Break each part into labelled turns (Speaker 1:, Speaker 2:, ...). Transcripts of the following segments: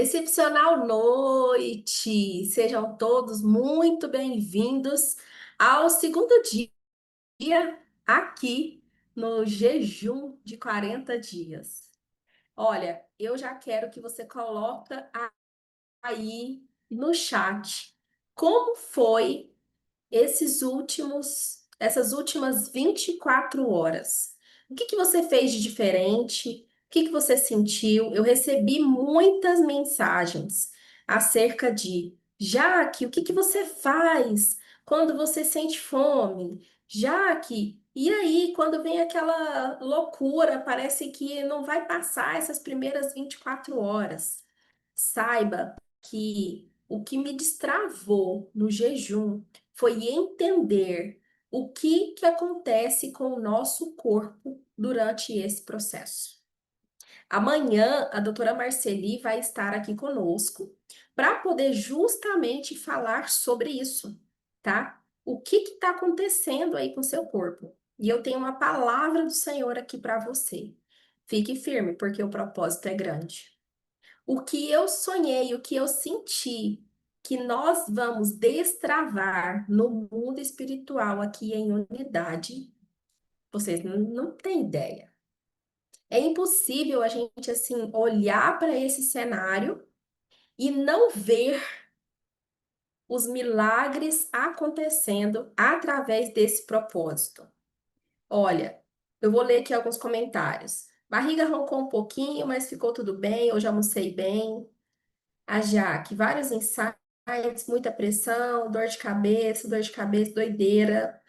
Speaker 1: Excepcional noite! Sejam todos muito bem-vindos ao segundo dia aqui no jejum de 40 dias. Olha, eu já quero que você coloca aí no chat como foi essas últimas 24 horas. O que que você fez de diferente? O que que você sentiu? Eu recebi muitas mensagens acerca de, Jaque, o que que você faz quando você sente fome? Jaque, e aí, quando vem aquela loucura, parece que não vai passar essas primeiras 24 horas. Saiba que o que me destravou no jejum foi entender o que acontece com o nosso corpo durante esse processo. Amanhã, a doutora Marceli vai estar aqui conosco para poder justamente falar sobre isso, tá? O que está acontecendo aí com o seu corpo? E eu tenho uma palavra do Senhor aqui para você. Fique firme, porque o propósito é grande. O que eu sonhei, o que eu senti, que nós vamos destravar no mundo espiritual aqui em unidade, vocês não têm ideia. É impossível a gente assim olhar para esse cenário e não ver os milagres acontecendo através desse propósito. Olha, eu vou ler aqui alguns comentários. Barriga roncou um pouquinho, mas ficou tudo bem. Hoje almocei bem. A Jaque, vários insights, muita pressão, dor de cabeça, doideira.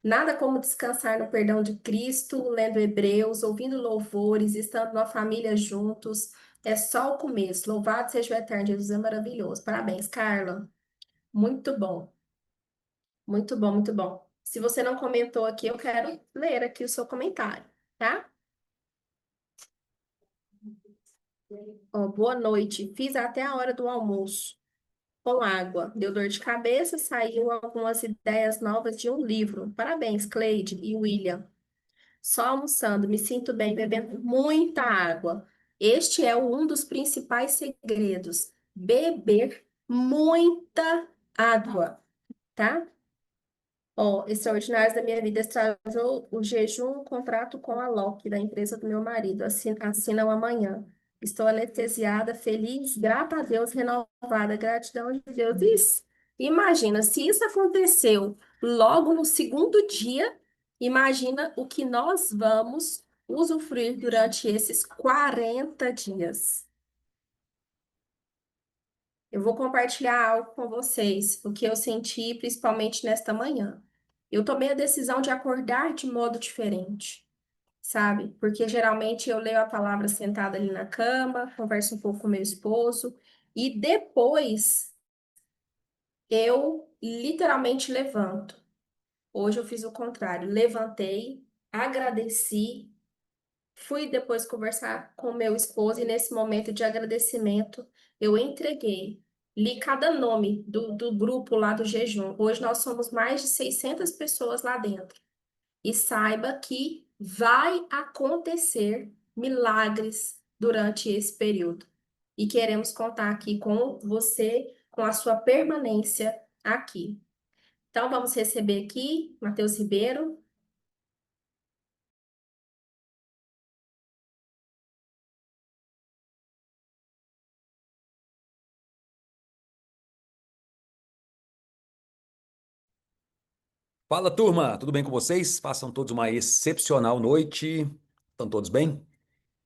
Speaker 1: Nada como descansar no perdão de Cristo, lendo Hebreus, ouvindo louvores, estando na família juntos. É só o começo. Louvado seja o eterno Jesus, é maravilhoso. Parabéns, Carla. Muito bom, muito bom, muito bom. Se você não comentou aqui, eu quero ler aqui o seu comentário, tá? Ó, boa noite. Fiz até a hora do almoço com água. Deu dor de cabeça, saiu algumas ideias novas de um livro. Parabéns, Cleide e William. Só almoçando, me sinto bem bebendo muita água. Este é um dos principais segredos. Beber muita água, tá? Ó, extraordinários da minha vida extravasou o jejum, um contrato com a Loki, da empresa do meu marido. Assinam amanhã. Estou anestesiada, feliz, grata a Deus, renovada, gratidão de Deus. Isso. Imagina, se isso aconteceu logo no segundo dia, imagina o que nós vamos usufruir durante esses 40 dias. Eu vou compartilhar algo com vocês, o que eu senti principalmente nesta manhã. Eu tomei a decisão de acordar de modo diferente, sabe? Porque geralmente eu leio a palavra sentada ali na cama, converso um pouco com meu esposo e depois eu literalmente levanto. Hoje eu fiz o contrário, levantei, agradeci. Fui depois conversar com meu esposo e nesse momento de agradecimento eu entreguei, li cada nome do grupo lá do jejum. Hoje nós somos mais de 600 pessoas lá dentro. E saiba que vai acontecer milagres durante esse período. E queremos contar aqui com você, com a sua permanência aqui. Então vamos receber aqui Matheus Ribeiro.
Speaker 2: Fala, turma, tudo bem com vocês? Passam todos uma excepcional noite. Estão todos bem?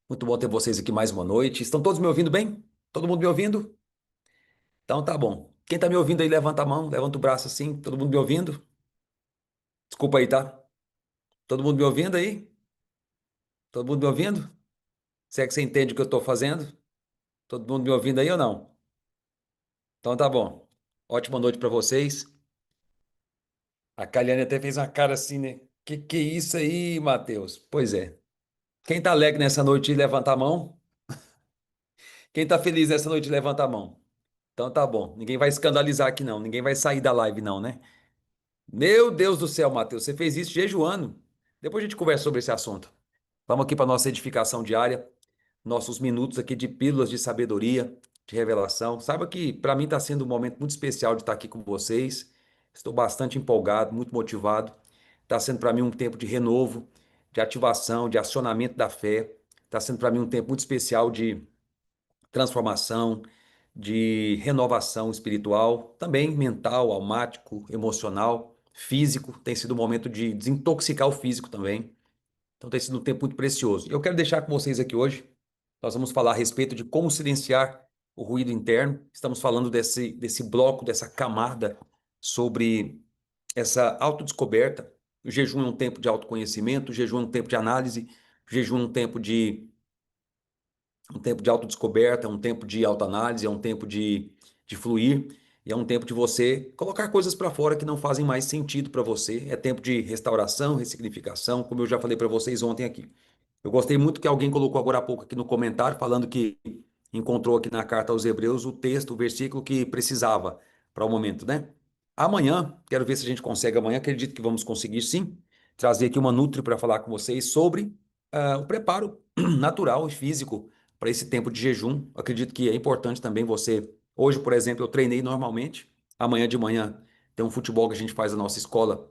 Speaker 2: Muito bom ter vocês aqui mais uma noite. Estão todos me ouvindo bem? Todo mundo me ouvindo? Então tá bom. Quem tá me ouvindo aí, levanta a mão, levanta o braço assim. Todo mundo me ouvindo? Desculpa aí, tá? Todo mundo me ouvindo aí? Todo mundo me ouvindo? Se é que você entende o que eu tô fazendo? Todo mundo me ouvindo aí ou não? Então tá bom. Ótima noite para vocês. A Kaliane até fez uma cara assim, né? Que é isso aí, Matheus? Pois é. Quem tá alegre nessa noite, levanta a mão. Quem tá feliz nessa noite, levanta a mão. Então tá bom. Ninguém vai escandalizar aqui, não. Ninguém vai sair da live, não, né? Meu Deus do céu, Matheus, você fez isso jejuando. Depois a gente conversa sobre esse assunto. Vamos aqui para nossa edificação diária, nossos minutos aqui de pílulas de sabedoria. de revelação. Saiba que para mim está sendo um momento muito especial de estar aqui com vocês. Estou bastante empolgado, muito motivado. Está sendo para mim um tempo de renovo, de ativação, de acionamento da fé. Está sendo para mim um tempo muito especial de transformação, de renovação espiritual, também mental, almático, emocional, físico. Tem sido um momento de desintoxicar o físico também. Então tem sido um tempo muito precioso. Eu quero deixar com vocês aqui hoje, nós vamos falar a respeito de como silenciar o ruído interno. Estamos falando desse bloco, dessa camada sobre essa autodescoberta. O jejum é um tempo de autoconhecimento, o jejum é um tempo de análise, o jejum é um tempo de autodescoberta, é um tempo de autoanálise, é um tempo de fluir, e é um tempo de você colocar coisas para fora que não fazem mais sentido para você. É tempo de restauração, ressignificação, como eu já falei para vocês ontem aqui. Eu gostei muito que alguém colocou agora há pouco aqui no comentário, falando que encontrou aqui na carta aos Hebreus o texto, o versículo que precisava para o momento, né? Amanhã, quero ver se a gente consegue amanhã, acredito que vamos conseguir sim, trazer aqui uma Nutri para falar com vocês sobre o preparo natural e físico para esse tempo de jejum. Acredito que é importante também você. Hoje, por exemplo, eu treinei normalmente. Amanhã de manhã tem um futebol que a gente faz na nossa escola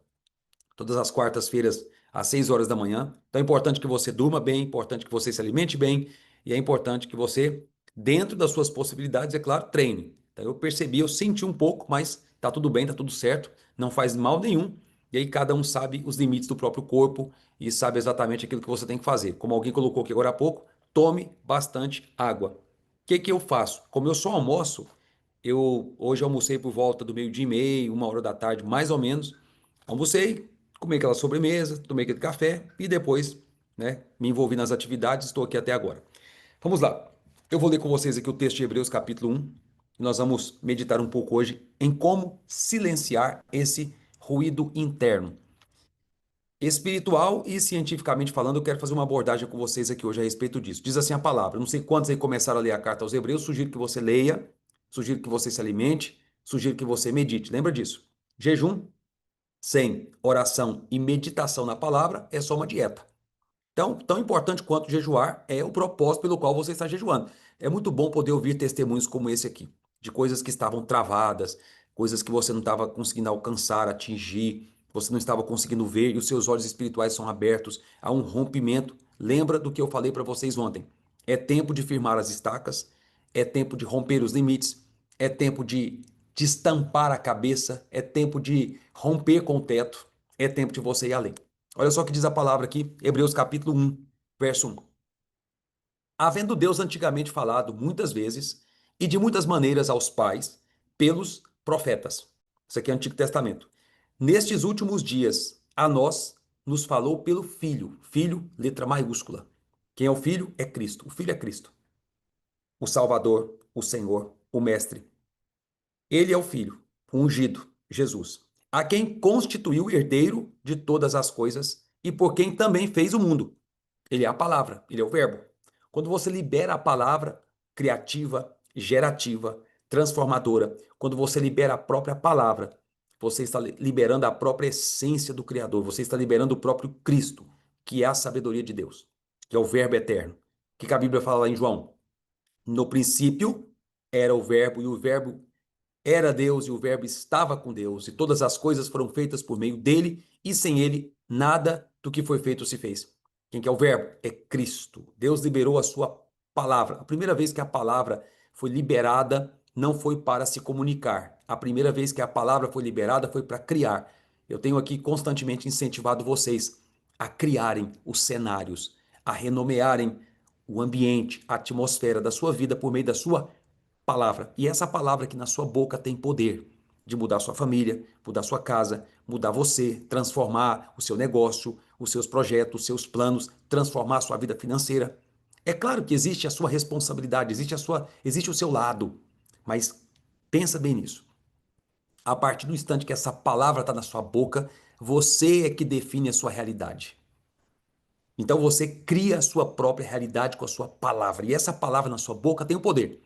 Speaker 2: todas as quartas-feiras, às 6 horas da manhã. Então é importante que você durma bem, é importante que você se alimente bem, e é importante que você, dentro das suas possibilidades, é claro, treine. Então eu percebi, eu senti um pouco, mas tá tudo bem, tá tudo certo, não faz mal nenhum. E aí cada um sabe os limites do próprio corpo e sabe exatamente aquilo que você tem que fazer. Como alguém colocou aqui agora há pouco, tome bastante água. O que que eu faço? Como eu só almoço, eu hoje almocei por volta do meio-dia e meio, 1 hora da tarde, mais ou menos. Almocei, comi aquela sobremesa, tomei aquele café e depois, né, me envolvi nas atividades, estou aqui até agora. Vamos lá. Eu vou ler com vocês aqui o texto de Hebreus capítulo 1 e nós vamos meditar um pouco hoje em como silenciar esse ruído interno. Espiritual e cientificamente falando, eu quero fazer uma abordagem com vocês aqui hoje a respeito disso. Diz assim a palavra. Não sei quantos aí começaram a ler a carta aos Hebreus, sugiro que você leia, sugiro que você se alimente, sugiro que você medite. Lembra disso? Jejum sem oração e meditação na palavra é só uma dieta. Então, tão importante quanto jejuar é o propósito pelo qual você está jejuando. É muito bom poder ouvir testemunhos como esse aqui, de coisas que estavam travadas, coisas que você não estava conseguindo alcançar, atingir, você não estava conseguindo ver e os seus olhos espirituais são abertos a um rompimento. Lembra do que eu falei para vocês ontem? É tempo de firmar as estacas, é tempo de romper os limites, é tempo de destampar a cabeça, é tempo de romper com o teto, é tempo de você ir além. Olha só o que diz a palavra aqui, Hebreus capítulo 1, verso 1. Havendo Deus antigamente falado muitas vezes e de muitas maneiras aos pais pelos profetas. Isso aqui é Antigo Testamento. Nestes últimos dias, a nós nos falou pelo Filho. Filho, letra maiúscula. Quem é o Filho? É Cristo. O Filho é Cristo. O Salvador, o Senhor, o Mestre. Ele é o Filho, o ungido, Jesus, a quem constituiu herdeiro de todas as coisas e por quem também fez o mundo. Ele é a palavra, ele é o verbo. Quando você libera a palavra criativa, gerativa, transformadora, quando você libera a própria palavra, você está liberando a própria essência do Criador, você está liberando o próprio Cristo, que é a sabedoria de Deus, que é o verbo eterno. O que a Bíblia fala lá em João? No princípio era o verbo, e o verbo era Deus, e o verbo estava com Deus, e todas as coisas foram feitas por meio dele, e sem ele nada do que foi feito se fez. Quem que é o verbo? É Cristo. Deus liberou a sua palavra. A primeira vez que a palavra foi liberada não foi para se comunicar. A primeira vez que a palavra foi liberada foi para criar. Eu tenho aqui constantemente incentivado vocês a criarem os cenários, a renomearem o ambiente, a atmosfera da sua vida por meio da sua palavra. E essa palavra que na sua boca tem poder de mudar sua família, mudar sua casa, mudar você, transformar o seu negócio, os seus projetos, os seus planos, transformar a sua vida financeira. É claro que existe a sua responsabilidade, existe o seu lado, mas pensa bem nisso. A partir do instante que essa palavra está na sua boca, você é que define a sua realidade. Então você cria a sua própria realidade com a sua palavra. E essa palavra na sua boca tem o poder.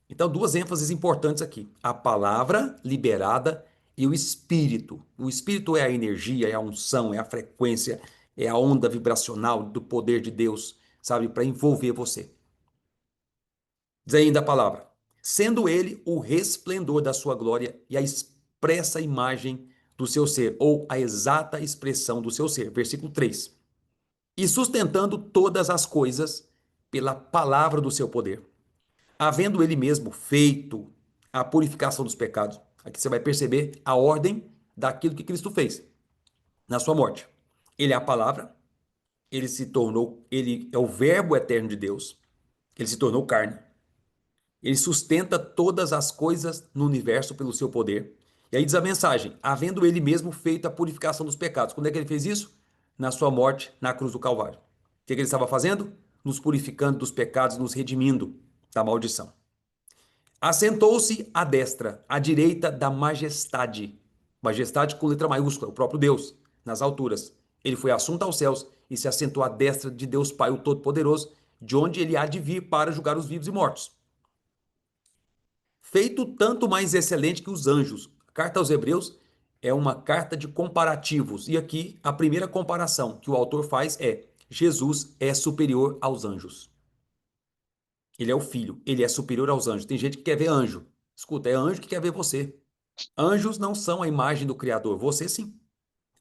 Speaker 2: Então, duas ênfases importantes aqui: a palavra liberada e o espírito. O espírito é a energia, é a unção, é a frequência, é a onda vibracional do poder de Deus, sabe, para envolver você. Diz ainda a palavra, sendo ele o resplendor da sua glória e a expressa imagem do seu ser, ou a exata expressão do seu ser. Versículo 3. E sustentando todas as coisas pela palavra do seu poder, havendo ele mesmo feito a purificação dos pecados. Aqui você vai perceber a ordem daquilo que Cristo fez na sua morte. Ele é a palavra, ele se tornou, ele é o verbo eterno de Deus, ele se tornou carne. Ele sustenta todas as coisas no universo pelo seu poder. E aí diz a mensagem: havendo ele mesmo feito a purificação dos pecados. Quando é que ele fez isso? Na sua morte na cruz do Calvário. O que ele estava fazendo? Nos purificando dos pecados, nos redimindo da maldição. Assentou-se à destra, à direita da majestade. Majestade com letra maiúscula, o próprio Deus, nas alturas. Ele foi assunto aos céus e se assentou à destra de Deus Pai, o Todo-Poderoso, de onde ele há de vir para julgar os vivos e mortos. Feito tanto mais excelente que os anjos. A carta aos Hebreus é uma carta de comparativos. E aqui a primeira comparação que o autor faz é: Jesus é superior aos anjos. Ele é o filho, ele é superior aos anjos. Tem gente que quer ver anjo. Escuta, é anjo que quer ver você. Anjos não são a imagem do Criador, você sim.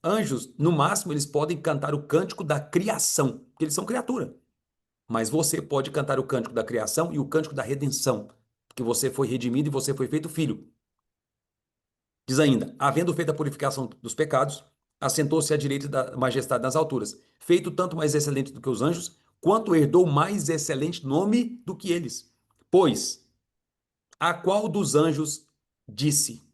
Speaker 2: Anjos, no máximo, eles podem cantar o cântico da criação, porque eles são criatura. Mas você pode cantar o cântico da criação e o cântico da redenção, porque você foi redimido e você foi feito filho. Diz ainda: havendo feito a purificação dos pecados, assentou-se à direita da majestade nas alturas, feito tanto mais excelente do que os anjos, quanto herdou mais excelente nome do que eles. Pois, a qual dos anjos disse: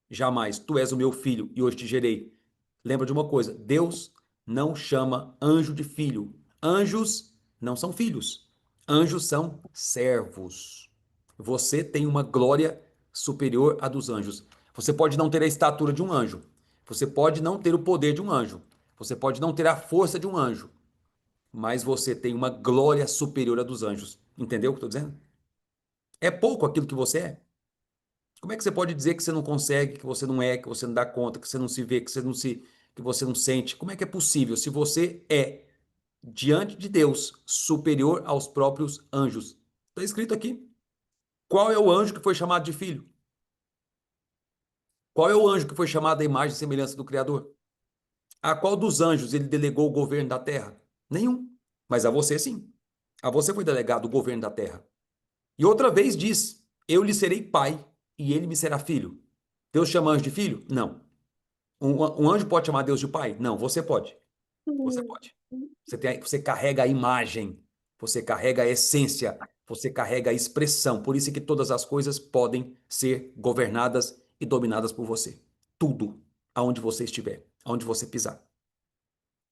Speaker 2: jamais, tu és o meu filho e hoje te gerei. Lembra de uma coisa: Deus não chama anjo de filho. Anjos não são filhos. Anjos são servos. Você tem uma glória superior à dos anjos. Você pode não ter a estatura de um anjo. Você pode não ter o poder de um anjo. Você pode não ter a força de um anjo. Mas você tem uma glória superior à dos anjos. Entendeu o que eu estou dizendo? É pouco aquilo que você é. Como é que você pode dizer que você não consegue, que você não é, que você não dá conta, que você não se vê, que você não sente? Como é que é possível se você é diante de Deus superior aos próprios anjos? Está escrito aqui. Qual é o anjo que foi chamado de filho? Qual é o anjo que foi chamado à imagem e semelhança do Criador? A qual dos anjos ele delegou o governo da terra? Nenhum. Mas a você sim. A você foi delegado o governo da terra. E outra vez diz: eu lhe serei pai e ele me será filho. Deus chama anjo de filho? Não. Um anjo pode chamar Deus de pai? Não, você pode. Você pode. Você carrega a imagem, você carrega a essência, você carrega a expressão. Por isso é que todas as coisas podem ser governadas e dominadas por você. Tudo, aonde você estiver, aonde você pisar.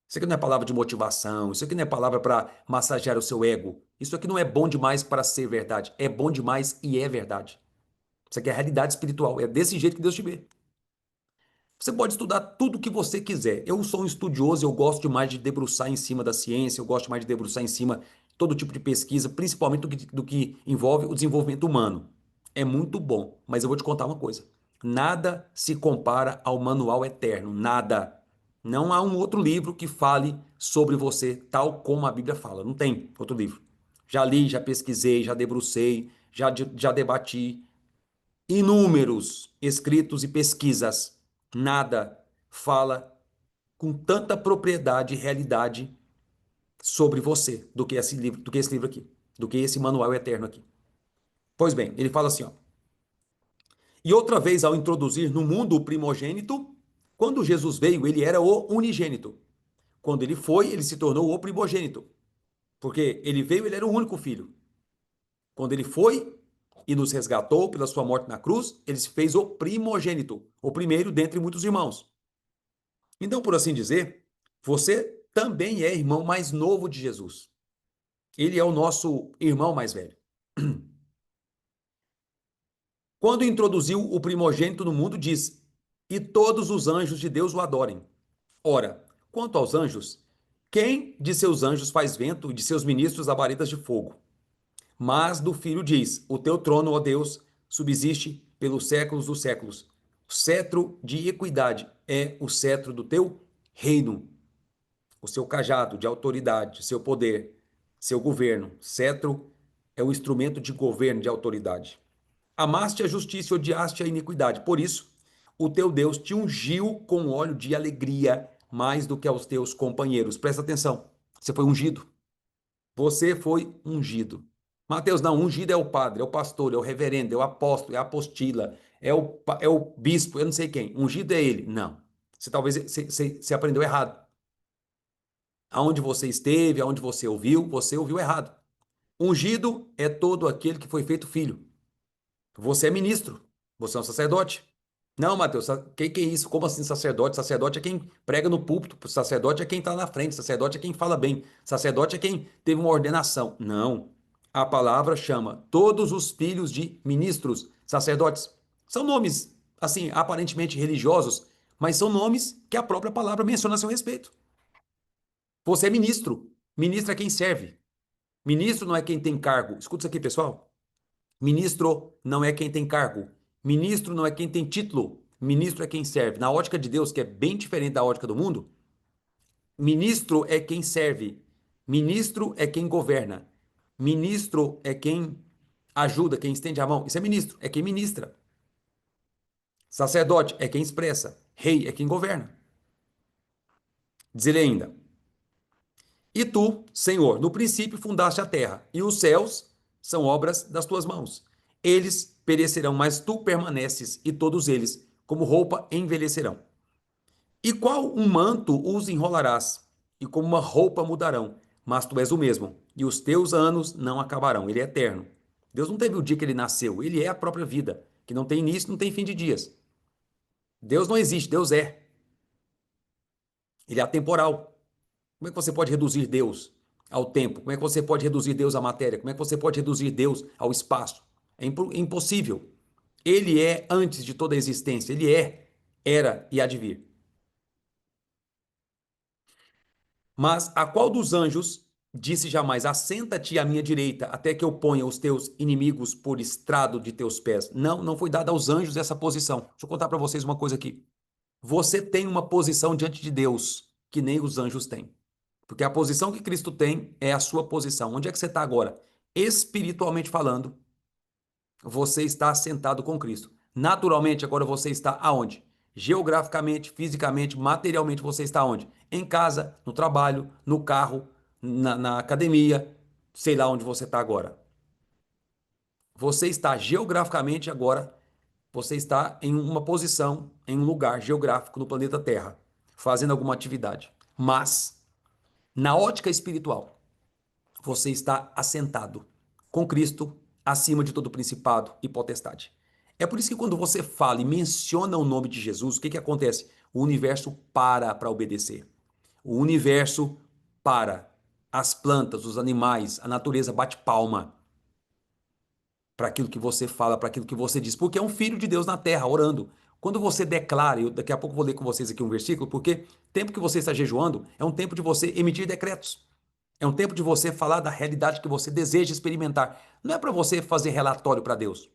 Speaker 2: Isso aqui não é palavra de motivação, isso aqui não é palavra para massagear o seu ego. Isso aqui não é bom demais para ser verdade. É bom demais e é verdade. Isso aqui é realidade espiritual. É desse jeito que Deus te vê. Você pode estudar tudo o que você quiser. Eu sou um estudioso, eu gosto demais de debruçar em cima da ciência, eu gosto mais de debruçar em cima de todo tipo de pesquisa, principalmente do que envolve o desenvolvimento humano. É muito bom, mas eu vou te contar uma coisa. Nada se compara ao Manual Eterno, nada. Não há um outro livro que fale sobre você tal como a Bíblia fala. Não tem outro livro. Já li, já pesquisei, já debrucei, já debati, inúmeros escritos e pesquisas, nada fala com tanta propriedade e realidade sobre você do que esse livro aqui, do que esse manual eterno aqui. Pois bem, ele fala assim, ó: e outra vez ao introduzir no mundo o primogênito, quando Jesus veio, ele era o unigênito. Quando ele foi, ele se tornou o primogênito, porque ele veio, ele era o único filho. Quando ele foi e nos resgatou pela sua morte na cruz, ele se fez o primogênito, o primeiro dentre muitos irmãos. Então, por assim dizer, você também é irmão mais novo de Jesus. Ele é o nosso irmão mais velho. Quando introduziu o primogênito no mundo, diz: e todos os anjos de Deus o adorem. Ora, quanto aos anjos, quem de seus anjos faz vento e de seus ministros labaredas de fogo? Mas do Filho diz: o teu trono, ó Deus, subsiste pelos séculos dos séculos. O cetro de equidade é o cetro do teu reino. O seu cajado de autoridade, seu poder, seu governo, cetro é o instrumento de governo, de autoridade. Amaste a justiça e odiaste a iniquidade. Por isso, o teu Deus te ungiu com óleo de alegria mais do que aos teus companheiros. Presta atenção. Você foi ungido. Você foi ungido. Mateus, não, ungido é o padre, é o pastor, é o reverendo, é o apóstolo, é a apostila, é o bispo, eu não sei quem. Ungido é ele. Não. Você talvez você aprendeu errado. Aonde você esteve, aonde você ouviu errado. Ungido é todo aquele que foi feito filho. Você é ministro, você é um sacerdote. Não, Mateus, que é isso? Como assim sacerdote? Sacerdote é quem prega no púlpito, sacerdote é quem está na frente, sacerdote é quem fala bem, sacerdote é quem teve uma ordenação. Não. A palavra chama todos os filhos de ministros, sacerdotes. São nomes, assim, aparentemente religiosos, mas são nomes que a própria palavra menciona a seu respeito. Você é ministro. Ministro é quem serve. Ministro não é quem tem cargo. Escuta isso aqui, pessoal. Ministro não é quem tem cargo. Ministro não é quem tem título. Ministro é quem serve. Na ótica de Deus, que é bem diferente da ótica do mundo, ministro é quem serve. Ministro é quem governa. Ministro é quem ajuda, quem estende a mão. Isso é ministro, é quem ministra. Sacerdote é quem expressa. Rei é quem governa. Diz ele ainda: E tu, Senhor, no princípio fundaste a terra, e os céus são obras das tuas mãos. Eles perecerão, mas tu permaneces, e todos eles, como roupa, envelhecerão. E qual um manto os enrolarás, e como uma roupa mudarão, mas tu és o mesmo, e os teus anos não acabarão. Ele é eterno. Deus não teve o dia que ele nasceu, ele é a própria vida, que não tem início, não tem fim de dias. Deus não existe, Deus é. Ele é atemporal. Como é que você pode reduzir Deus ao tempo? Como é que você pode reduzir Deus à matéria? Como é que você pode reduzir Deus ao espaço? É impossível. Ele é antes de toda a existência. Ele é, era e há de vir. Mas a qual dos anjos disse jamais: Assenta-te à minha direita, até que eu ponha os teus inimigos por estrado de teus pés? Não, não foi dada aos anjos essa posição. Deixa eu contar para vocês uma coisa aqui. Você tem uma posição diante de Deus que nem os anjos têm. Porque a posição que Cristo tem é a sua posição. Onde é que você está agora? Espiritualmente falando, você está sentado com Cristo. Naturalmente, agora você está aonde? Geograficamente, fisicamente, materialmente, você está onde? Em casa, no trabalho, no carro, na academia, sei lá onde você está agora. Você está geograficamente agora, você está em uma posição, em um lugar geográfico no planeta Terra, fazendo alguma atividade. Mas, na ótica espiritual, você está assentado com Cristo acima de todo principado e potestade. É por isso que quando você fala e menciona o nome de Jesus, o que acontece? O universo para obedecer. O universo para. As plantas, os animais, a natureza bate palma para aquilo que você fala, para aquilo que você diz, porque é um filho de Deus na terra, orando. Quando você declara, eu daqui a pouco vou ler com vocês aqui um versículo, porque tempo que você está jejuando é um tempo de você emitir decretos. É um tempo de você falar da realidade que você deseja experimentar. Não é para você fazer relatório para Deus.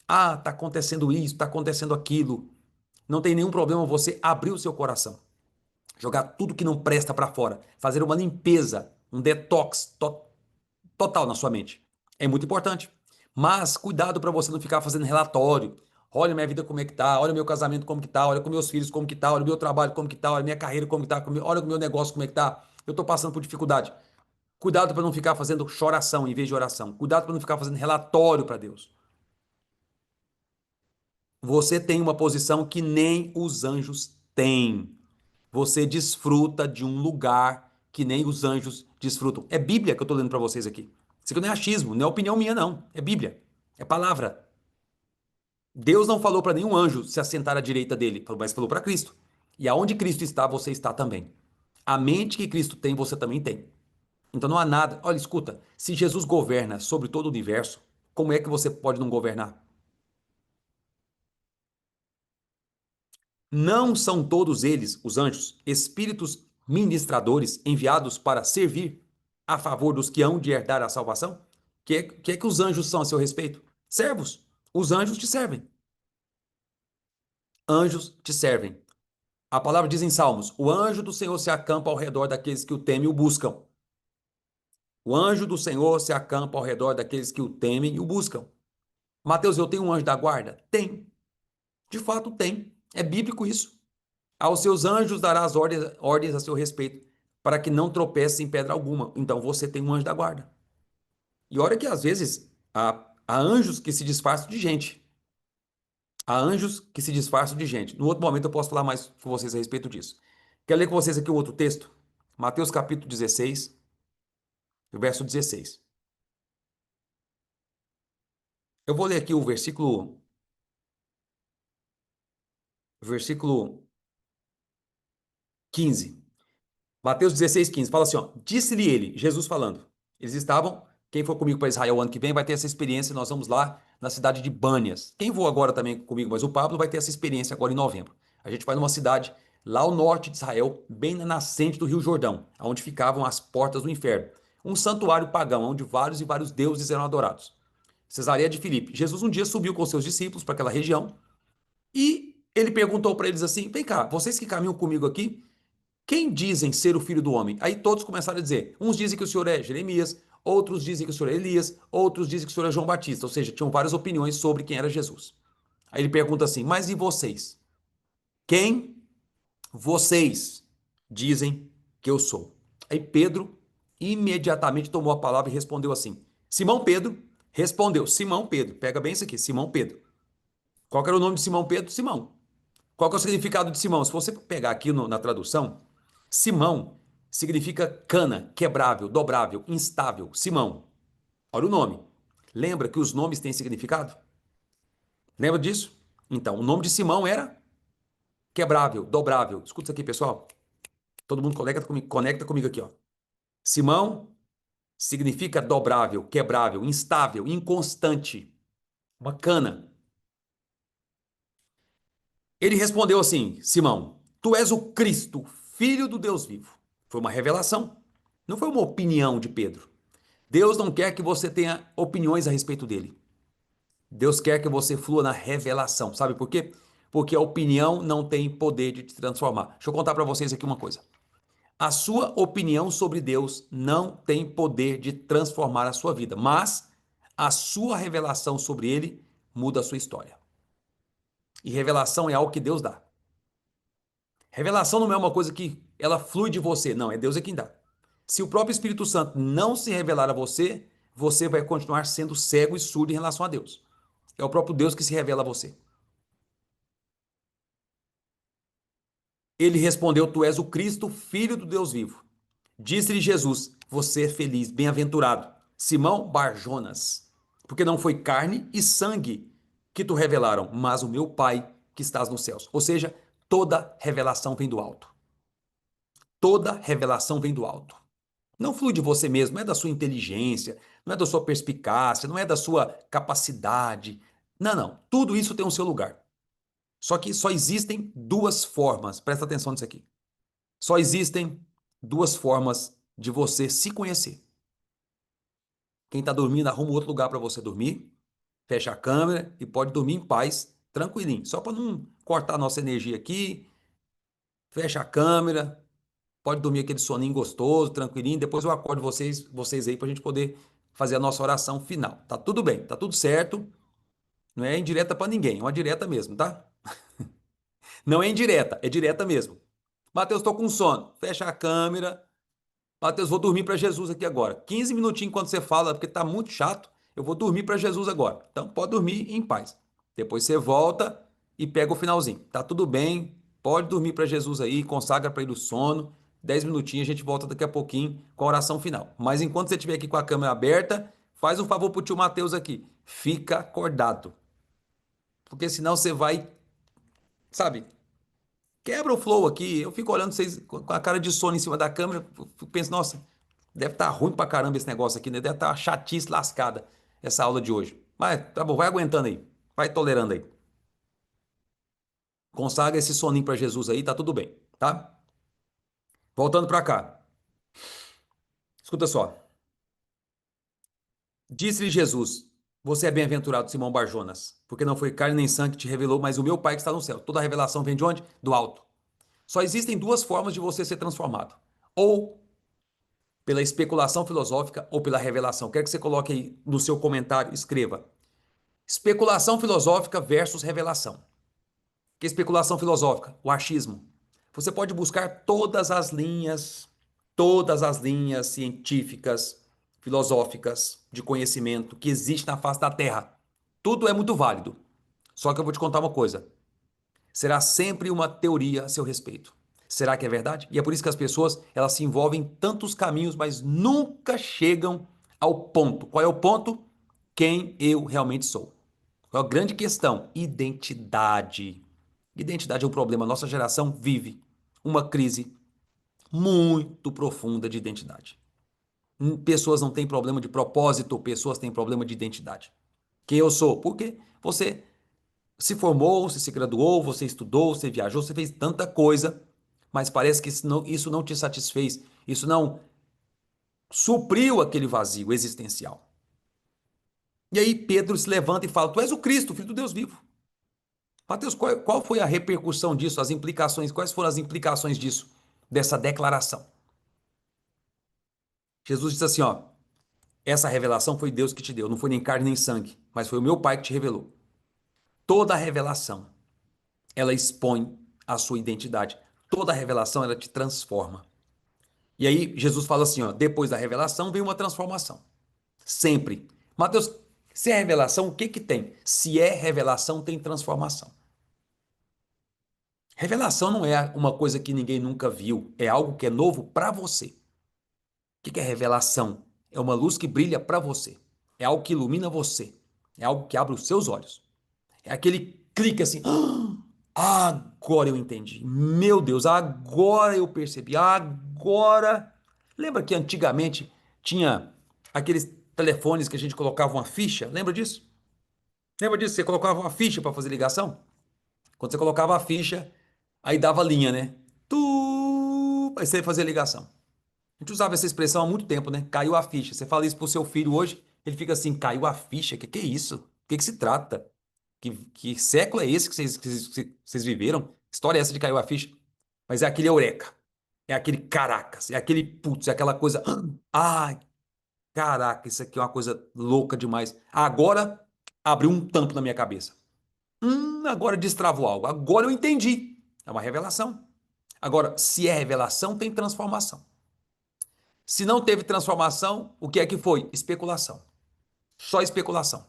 Speaker 2: Ah, está acontecendo isso, está acontecendo aquilo. Não tem nenhum problema você abrir o seu coração, jogar tudo que não presta para fora, fazer uma limpeza, um detox total na sua mente. É muito importante. Mas cuidado para você não ficar fazendo relatório. Olha minha vida como é que tá, olha meu casamento como que tá, olha com meus filhos como que tá, olha meu trabalho como que tá, olha minha carreira como que tá, olha o meu negócio como é que tá. Eu tô passando por dificuldade. Cuidado para não ficar fazendo choração em vez de oração. Cuidado para não ficar fazendo relatório para Deus. Você tem uma posição que nem os anjos têm. Você desfruta de um lugar que nem os anjos desfrutam. É Bíblia que eu estou lendo para vocês aqui. Isso aqui não é achismo, não é opinião minha, não. É Bíblia. É palavra. Deus não falou para nenhum anjo se assentar à direita dele, mas falou para Cristo. E aonde Cristo está, você está também. A mente que Cristo tem, você também tem. Então não há nada. Olha, escuta, se Jesus governa sobre todo o universo, como é que você pode não governar? Não são todos eles, os anjos, espíritos ministradores enviados para servir a favor dos que hão de herdar a salvação? Que é que os anjos são a seu respeito? Servos. Os anjos te servem. Anjos te servem. A palavra diz em Salmos: o anjo do Senhor se acampa ao redor daqueles que o temem e o buscam. O anjo do Senhor se acampa ao redor daqueles que o temem e o buscam. Mateus, eu tenho um anjo da guarda? Tem. De fato, tem. É bíblico isso. Aos seus anjos dará as ordens a seu respeito, para que não tropece em pedra alguma. Então você tem um anjo da guarda. E olha que às vezes há anjos que se disfarçam de gente. Há anjos que se disfarçam de gente. No outro momento eu posso falar mais com vocês a respeito disso. Quero ler com vocês aqui um outro texto. Mateus capítulo 16, verso 16. Eu vou ler aqui o versículo 15. Mateus 16, 15. Fala assim, ó. Disse-lhe ele, Jesus falando. Eles estavam, quem for comigo para Israel ano que vem vai ter essa experiência. Nós vamos lá na cidade de Bânias. Quem voa agora também comigo, mas o Pablo vai ter essa experiência agora em novembro. A gente vai numa cidade lá ao norte de Israel, bem na nascente do Rio Jordão, onde ficavam as portas do inferno. Um santuário pagão, onde vários e vários deuses eram adorados. Cesareia de Filipe. Jesus um dia subiu com seus discípulos para aquela região e ele perguntou para eles assim: vem cá, vocês que caminham comigo aqui, quem dizem ser o filho do homem? Aí todos começaram a dizer: uns dizem que o senhor é Jeremias, outros dizem que o senhor é Elias, outros dizem que o senhor é João Batista. Ou seja, tinham várias opiniões sobre quem era Jesus. Aí ele pergunta assim: mas e vocês? Quem vocês dizem que eu sou? Aí Pedro imediatamente tomou a palavra e respondeu assim: Simão Pedro respondeu. Simão Pedro, pega bem isso aqui, Simão Pedro. Qual que era o nome de Simão Pedro? Simão. Qual que é o significado de Simão? Se você pegar aqui na tradução, Simão significa cana, quebrável, dobrável, instável. Simão. Olha o nome. Lembra que os nomes têm significado? Lembra disso? Então, o nome de Simão era quebrável, dobrável. Escuta isso aqui, pessoal. Todo mundo conecta comigo aqui, ó. Simão significa dobrável, quebrável, instável, inconstante. Uma cana. Ele respondeu assim: Simão, tu és o Cristo, filho do Deus vivo. Foi uma revelação. Não foi uma opinião de Pedro. Deus não quer que você tenha opiniões a respeito dele. Deus quer que você flua na revelação. Sabe por quê? Porque a opinião não tem poder de te transformar. Deixa eu contar para vocês aqui uma coisa. A sua opinião sobre Deus não tem poder de transformar a sua vida, mas a sua revelação sobre ele muda a sua história. E revelação é algo que Deus dá. Revelação não é uma coisa que ela flui de você, não, é Deus é quem dá. Se o próprio Espírito Santo não se revelar a você, você vai continuar sendo cego e surdo em relação a Deus. É o próprio Deus que se revela a você. Ele respondeu: Tu és o Cristo, filho do Deus vivo. Disse-lhe Jesus: Você é feliz, bem-aventurado, Simão Barjonas, porque não foi carne e sangue que tu revelaram, mas o meu Pai que estás nos céus. Ou seja, toda revelação vem do alto. Toda revelação vem do alto. Não flui de você mesmo, não é da sua inteligência, não é da sua perspicácia, não é da sua capacidade. Não, não. Tudo isso tem o seu lugar. Só que só existem duas formas, presta atenção nisso aqui. Só existem duas formas de você se conhecer. Quem está dormindo, arruma outro lugar para você dormir, fecha a câmera e pode dormir em paz, tranquilinho. Só para não cortar a nossa energia aqui, fecha a câmera, pode dormir aquele soninho gostoso, tranquilinho. Depois eu acordo vocês aí para a gente poder fazer a nossa oração final. Tá tudo bem, tá tudo certo. Não é indireta para ninguém, é uma direta mesmo, tá? Não é indireta, é direta mesmo. Mateus, tô com sono. Fecha a câmera. Mateus, vou dormir para Jesus aqui agora. 15 minutinhos enquanto você fala, porque tá muito chato. Eu vou dormir para Jesus agora. Então pode dormir em paz. Depois você volta e pega o finalzinho. Tá tudo bem. Pode dormir para Jesus aí, consagra para ele o sono. 10 minutinhos, a gente volta daqui a pouquinho com a oração final. Mas enquanto você estiver aqui com a câmera aberta, faz um favor pro tio Mateus aqui. Fica acordado. Porque senão você vai, sabe, quebra o flow aqui. Eu fico olhando vocês com a cara de sono em cima da câmera. Penso, nossa, deve estar ruim pra caramba esse negócio aqui, né? Deve estar uma chatice lascada essa aula de hoje. Mas tá bom, vai aguentando aí. Vai tolerando aí. Consagra esse soninho pra Jesus aí, tá tudo bem, tá? Voltando pra cá. Escuta só. Disse-lhe Jesus: Você é bem-aventurado, Simão Barjonas, porque não foi carne nem sangue que te revelou, mas o meu Pai que está no céu. Toda a revelação vem de onde? Do alto. Só existem duas formas de você ser transformado. Ou Pela especulação filosófica ou pela revelação? Quero que você coloque aí no seu comentário, escreva. Especulação filosófica versus revelação. Que é especulação filosófica? O achismo. Você pode buscar todas as linhas científicas, filosóficas, de conhecimento que existem na face da Terra. Tudo é muito válido. Só que eu vou te contar uma coisa. Será sempre uma teoria a seu respeito. Será que é verdade? E é por isso que as pessoas, elas se envolvem em tantos caminhos, mas nunca chegam ao ponto. Qual é o ponto? Quem eu realmente sou. Qual é a grande questão? Identidade. Identidade é um problema. Nossa geração vive uma crise muito profunda de identidade. Pessoas não têm problema de propósito, pessoas têm problema de identidade. Quem eu sou? Porque você se formou, você se graduou, você estudou, você viajou, você fez tanta coisa, mas parece que isso não te satisfez, isso não supriu aquele vazio existencial. E aí Pedro se levanta e fala: Tu és o Cristo, filho do Deus vivo. Mateus, qual foi a repercussão disso, as implicações, quais foram as implicações disso, dessa declaração? Jesus disse assim, ó, essa revelação foi Deus que te deu, não foi nem carne nem sangue, mas foi o meu Pai que te revelou. Toda a revelação, ela expõe a sua identidade. Toda a revelação, ela te transforma. E aí Jesus fala assim, ó, depois da revelação vem uma transformação. Sempre. Mateus, se é revelação, o que que tem? Se é revelação, tem transformação. Revelação não é uma coisa que ninguém nunca viu, é algo que é novo para você. O que é revelação? É uma luz que brilha para você. É algo que ilumina você. É algo que abre os seus olhos. É aquele clique assim. "Ah, agora eu entendi. Meu Deus, agora eu percebi. Agora. Lembra que antigamente tinha aqueles telefones que a gente colocava uma ficha? Lembra disso? Lembra disso? Você colocava uma ficha para fazer ligação? Quando você colocava a ficha, aí dava linha, né? Aí você fazia ligação. A gente usava essa expressão há muito tempo, né? Caiu a ficha. Você fala isso pro seu filho hoje, ele fica assim, caiu a ficha? Que é isso? O que se trata? Que século é esse que vocês viveram? Que história é essa de caiu a ficha? Mas é aquele eureka. É aquele caracas. É aquele putz, é aquela coisa. Ai, caraca, isso aqui é uma coisa louca demais. Agora abriu um tampo na minha cabeça. Agora destravou algo. Agora eu entendi. É uma revelação. Agora, se é revelação, tem transformação. Se não teve transformação, o que é que foi? Especulação. Só especulação.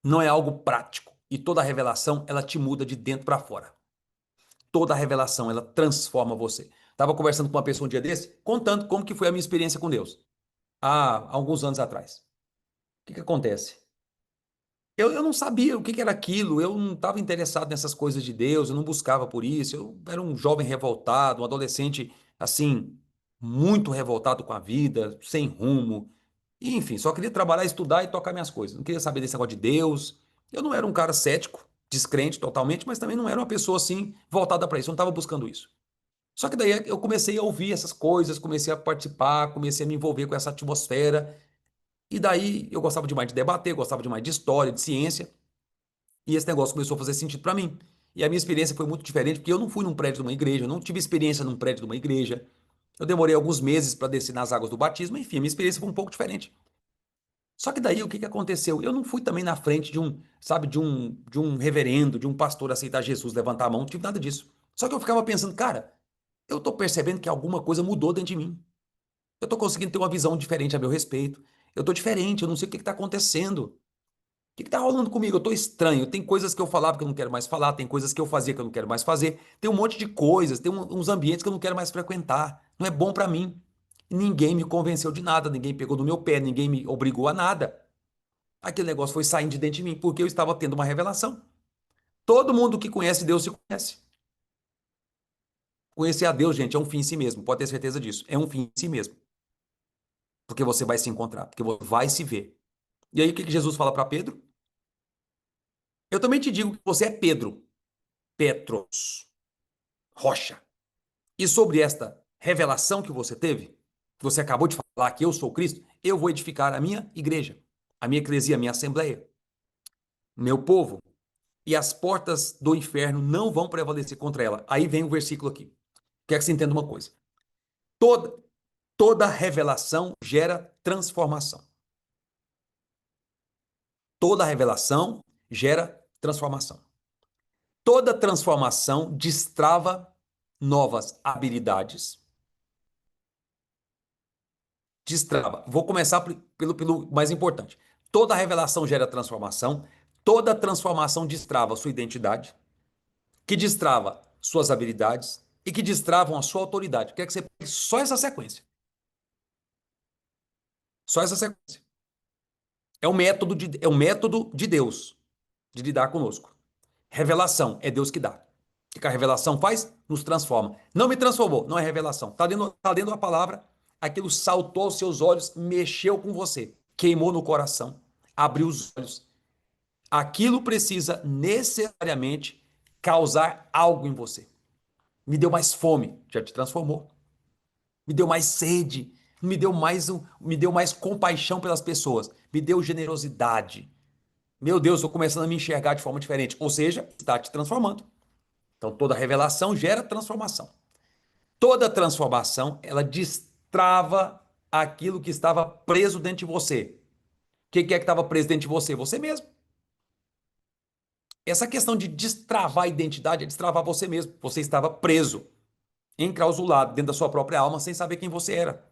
Speaker 2: Não é algo prático. E toda revelação, ela te muda de dentro para fora. Toda revelação, ela transforma você. Estava conversando com uma pessoa um dia desse, contando como que foi a minha experiência com Deus. Há alguns anos atrás. O que acontece? Eu não sabia o que era aquilo, eu não estava interessado nessas coisas de Deus, eu não buscava por isso, eu era um jovem revoltado, um adolescente, assim, muito revoltado com a vida, sem rumo, e, enfim, só queria trabalhar, estudar e tocar minhas coisas, não queria saber desse negócio de Deus, eu não era um cara cético, descrente totalmente, mas também não era uma pessoa, assim, voltada para isso, eu não estava buscando isso. Só que daí eu comecei a ouvir essas coisas, comecei a participar, comecei a me envolver com essa atmosfera, e daí eu gostava demais de debater, gostava demais de história, de ciência, e esse negócio começou a fazer sentido para mim. E a minha experiência foi muito diferente, porque eu não fui num prédio de uma igreja, eu não tive experiência num prédio de uma igreja. Eu demorei alguns meses para descer nas águas do batismo, enfim, a minha experiência foi um pouco diferente. Só que daí o que que aconteceu? Eu não fui também na frente de um, sabe, de um reverendo, de um pastor aceitar Jesus, levantar a mão, não tive nada disso. Só que eu ficava pensando, cara, eu tô percebendo que alguma coisa mudou dentro de mim. Eu tô conseguindo ter uma visão diferente a meu respeito. Eu tô diferente, eu não sei o que que tá acontecendo. O que tá rolando comigo? Eu tô estranho. Tem coisas que eu falava que eu não quero mais falar, tem coisas que eu fazia que eu não quero mais fazer, tem um monte de coisas, tem uns ambientes que eu não quero mais frequentar. Não é bom pra mim. Ninguém me convenceu de nada, ninguém pegou no meu pé, ninguém me obrigou a nada. Aquele negócio foi saindo de dentro de mim porque eu estava tendo uma revelação. Todo mundo que conhece Deus se conhece. Conhecer a Deus, gente, é um fim em si mesmo, pode ter certeza disso. É um fim em si mesmo. Porque você vai se encontrar, porque você vai se ver. E aí o que que Jesus fala para Pedro? Eu também te digo que você é Pedro, Petros, rocha. E sobre esta revelação que você teve, que você acabou de falar que eu sou Cristo, eu vou edificar a minha igreja, a minha eclesia, a minha assembleia, meu povo, e as portas do inferno não vão prevalecer contra ela. Aí vem o versículo aqui. Quer que você entenda uma coisa. Toda, Toda revelação gera transformação. Toda revelação gera transformação. Toda transformação destrava novas habilidades. Destrava. Vou começar pelo mais importante. Toda revelação gera transformação. Toda transformação destrava sua identidade, que destrava suas habilidades e que destravam a sua autoridade. Quer que você pegue só essa sequência. Só essa sequência. É um método de Deus de lidar conosco. Revelação é Deus que dá. O que a revelação faz? Nos transforma. Não me transformou, não é revelação. Tá dentro da palavra, aquilo saltou aos seus olhos, mexeu com você, queimou no coração, abriu os olhos. Aquilo precisa necessariamente causar algo em você. Me deu mais fome, já te transformou. Me deu mais sede, me deu mais compaixão pelas pessoas, me deu generosidade. Meu Deus, estou começando a me enxergar de forma diferente. Ou seja, está te transformando. Então, toda revelação gera transformação. Toda transformação, ela destrava aquilo que estava preso dentro de você. O que é que estava preso dentro de você? Você mesmo. Essa questão de destravar a identidade é destravar você mesmo. Você estava preso, enclausulado dentro da sua própria alma, sem saber quem você era.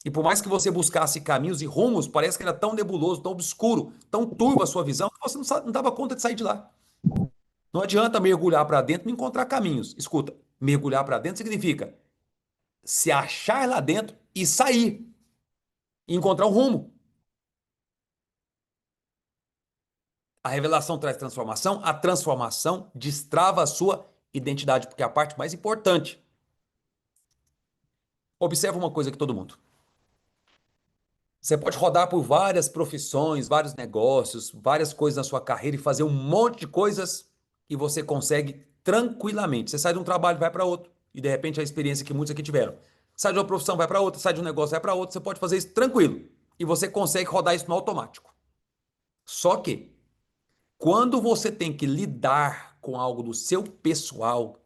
Speaker 2: E por mais que você buscasse caminhos e rumos, parece que era tão nebuloso, tão obscuro, tão turva a sua visão, que você não dava conta de sair de lá. Não adianta mergulhar para dentro e não encontrar caminhos. Escuta, mergulhar para dentro significa se achar lá dentro e sair, e encontrar um rumo. A revelação traz transformação, a transformação destrava a sua identidade, porque é a parte mais importante. Observa uma coisa aqui, todo mundo. Você pode rodar por várias profissões, vários negócios, várias coisas na sua carreira e fazer um monte de coisas e você consegue tranquilamente. Você sai de um trabalho, vai para outro. E de repente a experiência que muitos aqui tiveram. Sai de uma profissão, vai para outra, sai de um negócio, vai para outro. Você pode fazer isso tranquilo. E você consegue rodar isso no automático. Só que quando você tem que lidar com algo do seu pessoal,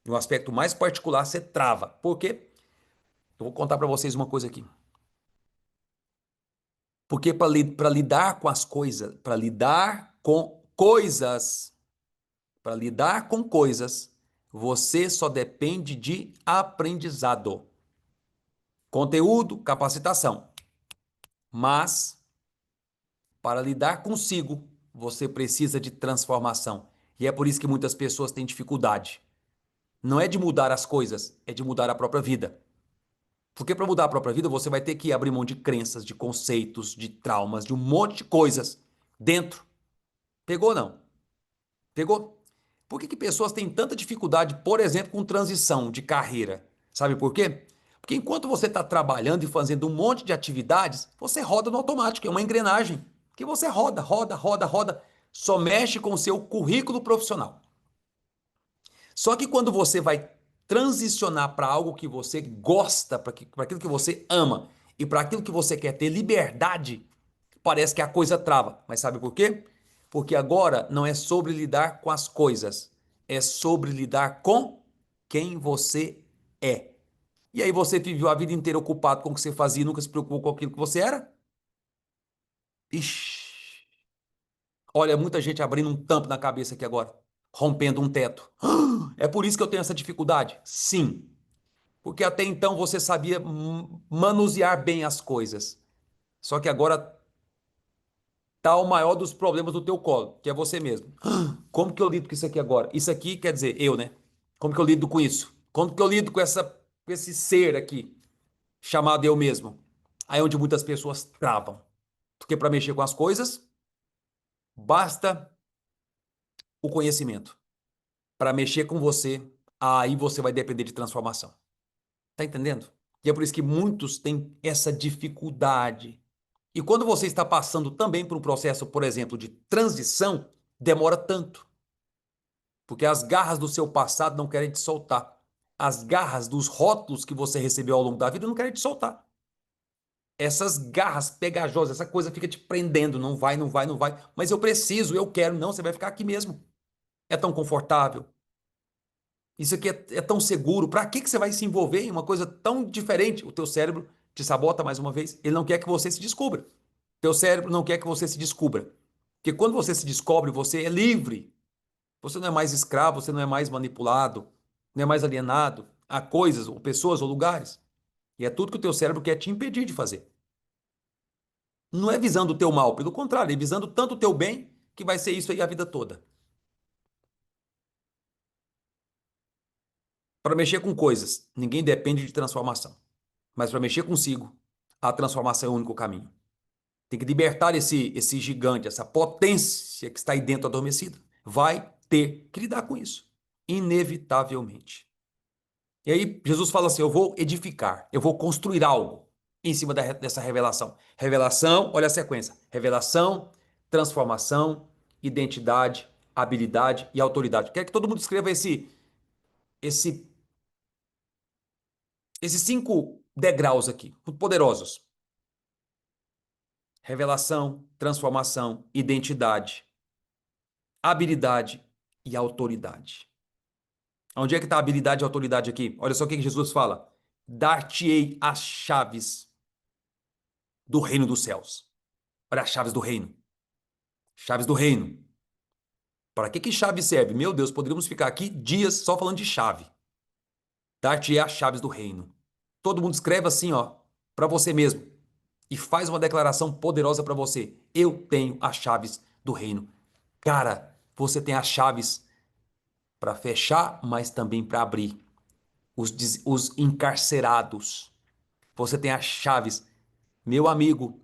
Speaker 2: no aspecto mais particular, você trava. Por quê? Eu vou contar para vocês uma coisa aqui. Porque para lidar com as coisas, para lidar com coisas, você só depende de aprendizado, conteúdo, capacitação. Mas para lidar consigo, você precisa de transformação. E é por isso que muitas pessoas têm dificuldade. Não é de mudar as coisas, é de mudar a própria vida. Porque para mudar a própria vida, você vai ter que abrir mão de crenças, de conceitos, de traumas, de um monte de coisas dentro. Pegou não? Pegou? Por que pessoas têm tanta dificuldade, por exemplo, com transição de carreira? Sabe por quê? Porque enquanto você está trabalhando e fazendo um monte de atividades, você roda no automático, é uma engrenagem. Que você roda, roda, roda, roda, só mexe com o seu currículo profissional. Só que quando você vai transicionar para algo que você gosta, para aquilo que você ama e para aquilo que você quer ter liberdade, parece que a coisa trava. Mas sabe por quê? Porque agora não é sobre lidar com as coisas, é sobre lidar com quem você é. E aí você viveu a vida inteira ocupado com o que você fazia e nunca se preocupou com aquilo que você era? Ixi, olha, muita gente abrindo um tampo na cabeça aqui agora, rompendo um teto. É por isso que eu tenho essa dificuldade? Sim, porque até então você sabia manusear bem as coisas. Só que agora tá o maior dos problemas do teu colo, que é você mesmo. Como que eu lido com isso aqui agora? Isso aqui quer dizer eu, né? Como que eu lido com isso? Como que eu lido com esse ser aqui, chamado eu mesmo? Aí é onde muitas pessoas travam. Porque para mexer com as coisas, basta o conhecimento. Para mexer com você, aí você vai depender de transformação. Tá entendendo? E é por isso que muitos têm essa dificuldade. E quando você está passando também por um processo, por exemplo, de transição, demora tanto. Porque as garras do seu passado não querem te soltar. As garras dos rótulos que você recebeu ao longo da vida não querem te soltar. Essas garras pegajosas, essa coisa fica te prendendo, não vai, não vai, não vai. Mas eu preciso, eu quero. Não, você vai ficar aqui mesmo. É tão confortável. Isso aqui é tão seguro. Para que você vai se envolver em uma coisa tão diferente? O teu cérebro te sabota mais uma vez. Ele não quer que você se descubra. Teu cérebro não quer que você se descubra. Porque quando você se descobre, você é livre. Você não é mais escravo, você não é mais manipulado, não é mais alienado a coisas, ou pessoas, ou lugares. E é tudo que o teu cérebro quer te impedir de fazer. Não é visando o teu mal, pelo contrário, é visando tanto o teu bem que vai ser isso aí a vida toda. Para mexer com coisas, ninguém depende de transformação. Mas para mexer consigo, a transformação é o único caminho. Tem que libertar esse gigante, essa potência que está aí dentro adormecida. Vai ter que lidar com isso, inevitavelmente. E aí Jesus fala assim: eu vou edificar, eu vou construir algo em cima dessa revelação. Revelação, olha a sequência: revelação, transformação, identidade, habilidade e autoridade. Quero que todo mundo escreva esse, esses 5 degraus aqui, muito poderosos: revelação, transformação, identidade, habilidade e autoridade. Onde é que está a habilidade e a autoridade aqui? Olha só o que Jesus fala: dar-te-ei as chaves do reino dos céus. Olha as chaves do reino. Chaves do reino. Para que chave serve? Meu Deus, poderíamos ficar aqui dias só falando de chave. Dar-te-ei as chaves do reino. Todo mundo escreve assim, ó, para você mesmo. E faz uma declaração poderosa para você. Eu tenho as chaves do reino. Cara, você tem as chaves para fechar, mas também para abrir. Os encarcerados. Você tem as chaves. Meu amigo,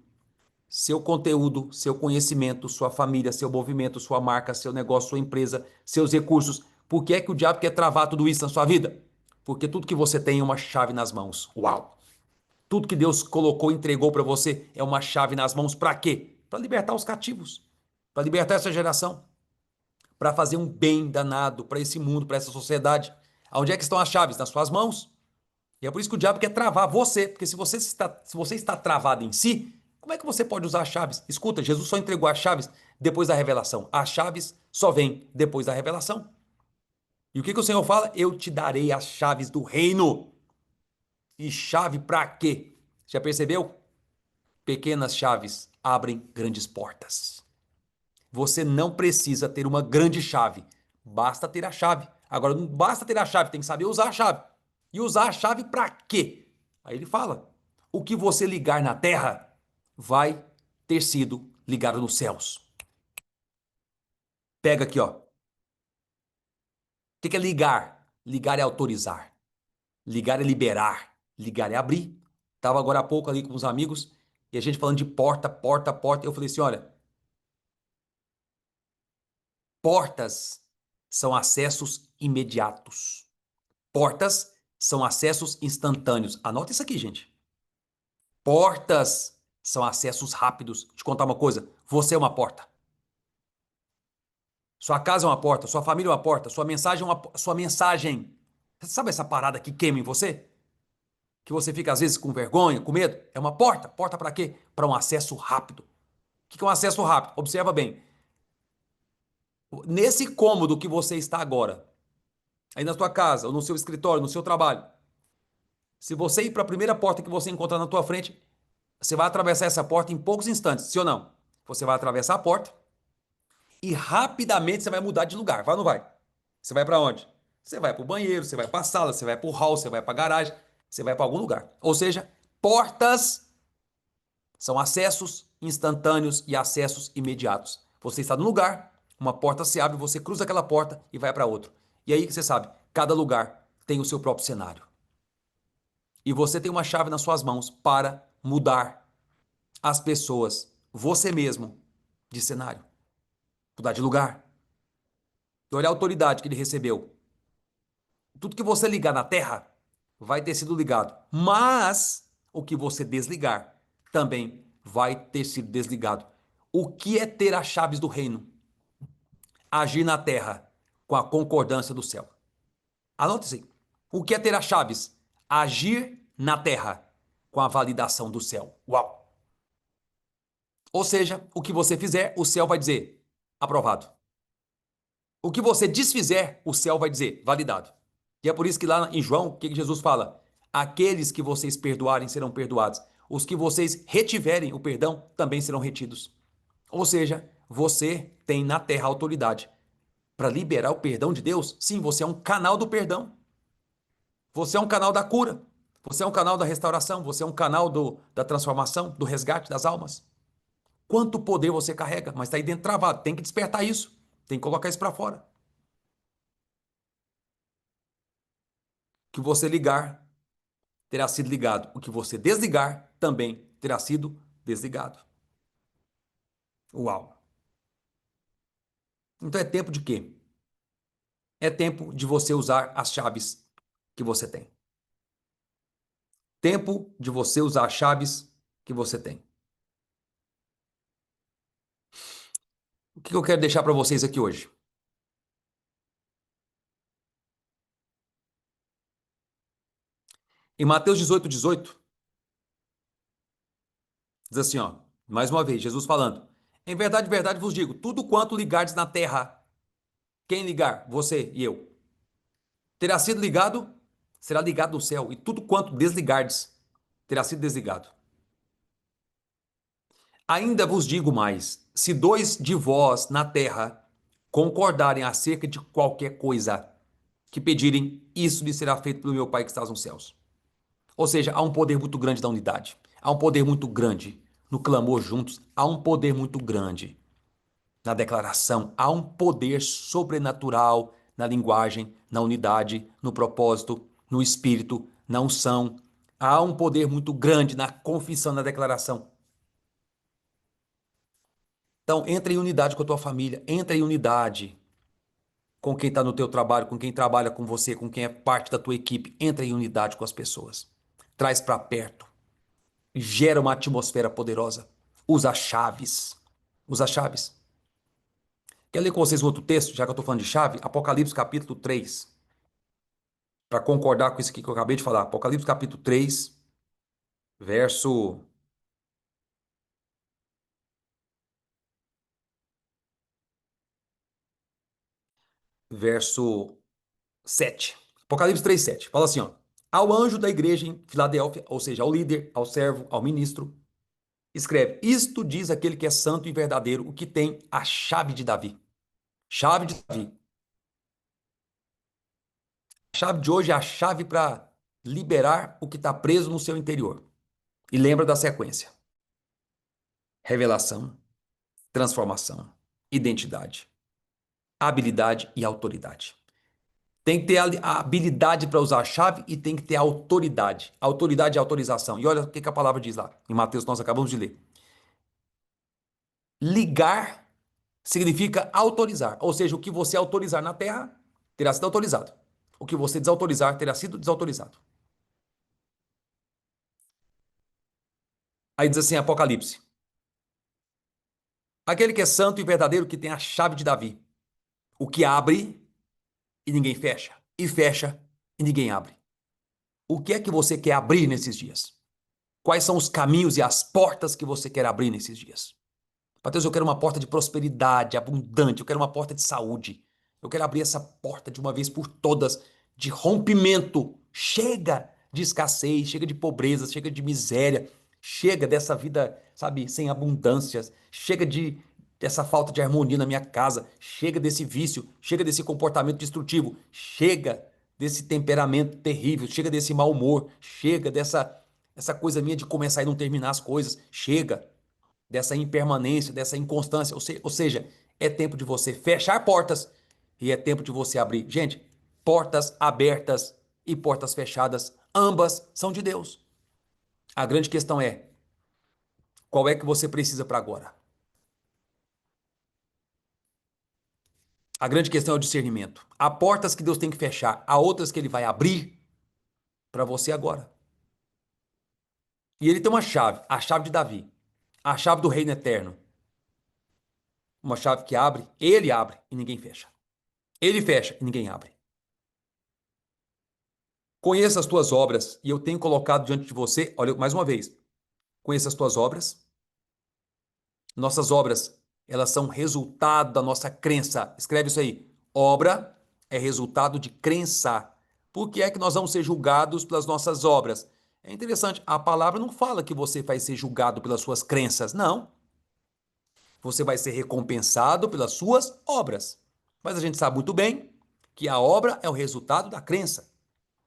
Speaker 2: seu conteúdo, seu conhecimento, sua família, seu movimento, sua marca, seu negócio, sua empresa, seus recursos. Por que é que o diabo quer travar tudo isso na sua vida? Porque tudo que você tem é uma chave nas mãos. Uau! Tudo que Deus colocou, entregou para você é uma chave nas mãos. Para quê? Para libertar os cativos, para libertar essa geração, para fazer um bem danado para esse mundo, para essa sociedade. Onde é que estão as chaves? Nas suas mãos. E é por isso que o diabo quer travar você, porque se você está travado em si, como é que você pode usar as chaves? Escuta, Jesus só entregou as chaves depois da revelação. As chaves só vêm depois da revelação. E o que o Senhor fala? Eu te darei as chaves do reino. E chave para quê? Já percebeu? Pequenas chaves abrem grandes portas. Você não precisa ter uma grande chave, basta ter a chave. Agora, não basta ter a chave, tem que saber usar a chave. E usar a chave para quê? Aí ele fala: o que você ligar na terra vai ter sido ligado nos céus. Pega aqui, ó. O que é ligar? Ligar é autorizar. Ligar é liberar. Ligar é abrir. Tava agora há pouco ali com uns amigos e a gente falando de porta, porta, porta. Eu falei assim: olha, portas são acessos imediatos. Portas são acessos instantâneos. Anota isso aqui, gente. Portas são acessos rápidos. Deixa eu te contar uma coisa. Você é uma porta. Sua casa é uma porta. Sua família é uma porta. Sua mensagem é sua mensagem. Você sabe essa parada que queima em você? Que você fica às vezes com vergonha, com medo? É uma porta. Porta para quê? Para um acesso rápido. O que é um acesso rápido? Observa bem. Nesse cômodo que você está agora, aí na sua casa, ou no seu escritório, no seu trabalho, se você ir para a primeira porta que você encontrar na tua frente, você vai atravessar essa porta em poucos instantes, sim ou não? Você vai atravessar a porta e rapidamente você vai mudar de lugar. Vai ou não vai? Você vai para onde? Você vai para o banheiro, você vai para a sala, você vai para o hall, você vai para a garagem, você vai para algum lugar. Ou seja, portas são acessos instantâneos e acessos imediatos. Você está no lugar, uma porta se abre, você cruza aquela porta e vai para outro. E aí você sabe, cada lugar tem o seu próprio cenário. E você tem uma chave nas suas mãos para mudar as pessoas, você mesmo, de cenário, mudar de lugar. E olha a autoridade que ele recebeu. Tudo que você ligar na terra vai ter sido ligado, mas o que você desligar também vai ter sido desligado. O que é ter as chaves do reino? Agir na terra com a concordância do céu. Anote assim. O que é ter as chaves? Agir na terra com a validação do céu. Uau! Ou seja, o que você fizer, o céu vai dizer aprovado. O que você desfizer, o céu vai dizer validado. E é por isso que lá em João, o que Jesus fala? Aqueles que vocês perdoarem serão perdoados. Os que vocês retiverem o perdão também serão retidos. Ou seja, você tem na terra autoridade para liberar o perdão de Deus. Sim, você é um canal do perdão. Você é um canal da cura. Você é um canal da restauração. Você é um canal da transformação, do resgate das almas. Quanto poder você carrega, mas está aí dentro travado. Tem que despertar isso. Tem que colocar isso para fora. O que você ligar terá sido ligado. O que você desligar também terá sido desligado. Uau! Então é tempo de quê? É tempo de você usar as chaves que você tem. Tempo de você usar as chaves que você tem. O que eu quero deixar para vocês aqui hoje? Em Mateus 18:18, diz assim, ó, mais uma vez, Jesus falando: em verdade vos digo, tudo quanto ligardes na terra, quem ligar? Você e eu. Terá sido ligado, será ligado no céu, e tudo quanto desligardes, terá sido desligado. Ainda vos digo mais: se dois de vós na terra concordarem acerca de qualquer coisa que pedirem, isso lhe será feito pelo meu Pai que está nos céus. Ou seja, há um poder muito grande da unidade. Há um poder muito grande no clamor juntos. Há um poder muito grande na declaração. Há um poder sobrenatural na linguagem, na unidade, no propósito, no espírito, na unção. Há um poder muito grande na confissão, na declaração. Então, entre em unidade com a tua família, entre em unidade com quem está no teu trabalho, com quem trabalha com você, com quem é parte da tua equipe. Entre em unidade com as pessoas. Traz para perto. Gera uma atmosfera poderosa. Usa chaves. Usa chaves. Quer ler com vocês um outro texto, já que eu estou falando de chave? Apocalipse capítulo 3. Para concordar com isso aqui que eu acabei de falar. Apocalipse capítulo 3, verso, verso 7. Apocalipse 3, 7. Fala assim, ó. Ao anjo da igreja em Filadélfia, ou seja, ao líder, ao servo, ao ministro, escreve: isto diz aquele que é santo e verdadeiro, o que tem a chave de Davi. Chave de Davi. A chave de hoje é a chave para liberar o que está preso no seu interior. E lembra da sequência: revelação, transformação, identidade, habilidade e autoridade. Tem que ter a habilidade para usar a chave e tem que ter a autoridade. Autoridade e autorização. E olha o que a palavra diz lá, em Mateus, nós acabamos de ler. Ligar significa autorizar. Ou seja, o que você autorizar na terra terá sido autorizado. O que você desautorizar terá sido desautorizado. Aí diz assim, Apocalipse: aquele que é santo e verdadeiro, que tem a chave de Davi, o que abre e ninguém fecha, e fecha e ninguém abre. O que é que você quer abrir nesses dias? Quais são os caminhos e as portas que você quer abrir nesses dias? Mateus, eu quero uma porta de prosperidade abundante, eu quero uma porta de saúde. Eu quero abrir essa porta de uma vez por todas, de rompimento. Chega de escassez, chega de pobreza, chega de miséria, chega dessa vida, sabe, sem abundâncias, chega dessa falta de harmonia na minha casa, chega desse vício, chega desse comportamento destrutivo, chega desse temperamento terrível, chega desse mau humor, chega dessa essa coisa minha de começar e não terminar as coisas, chega dessa impermanência, dessa inconstância. Ou seja, é tempo de você fechar portas e é tempo de você abrir. Gente, portas abertas e portas fechadas, ambas são de Deus. A grande questão é, qual é que você precisa para agora? A grande questão é o discernimento. Há portas que Deus tem que fechar, há outras que Ele vai abrir para você agora. E Ele tem uma chave, a chave de Davi, a chave do reino eterno. Uma chave que Ele abre e ninguém fecha. Ele fecha e ninguém abre. Conheça as tuas obras, e eu tenho colocado diante de você, olha, mais uma vez, conheça as tuas obras. Nossas obras, elas são resultado da nossa crença. Escreve isso aí. Obra é resultado de crença. Por que é que nós vamos ser julgados pelas nossas obras? É interessante, a palavra não fala que você vai ser julgado pelas suas crenças, não. Você vai ser recompensado pelas suas obras. Mas a gente sabe muito bem que a obra é o resultado da crença.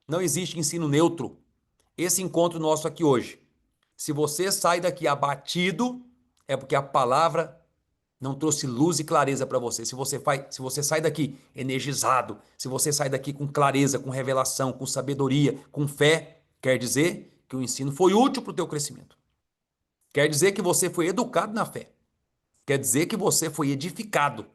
Speaker 2: Não existe ensino neutro. Esse encontro nosso aqui hoje, se você sai daqui abatido, é porque a palavra não trouxe luz e clareza para você. Se você sai daqui energizado, se você sai daqui com clareza, com revelação, com sabedoria, com fé, quer dizer que o ensino foi útil para o teu crescimento. Quer dizer que você foi educado na fé. Quer dizer que você foi edificado.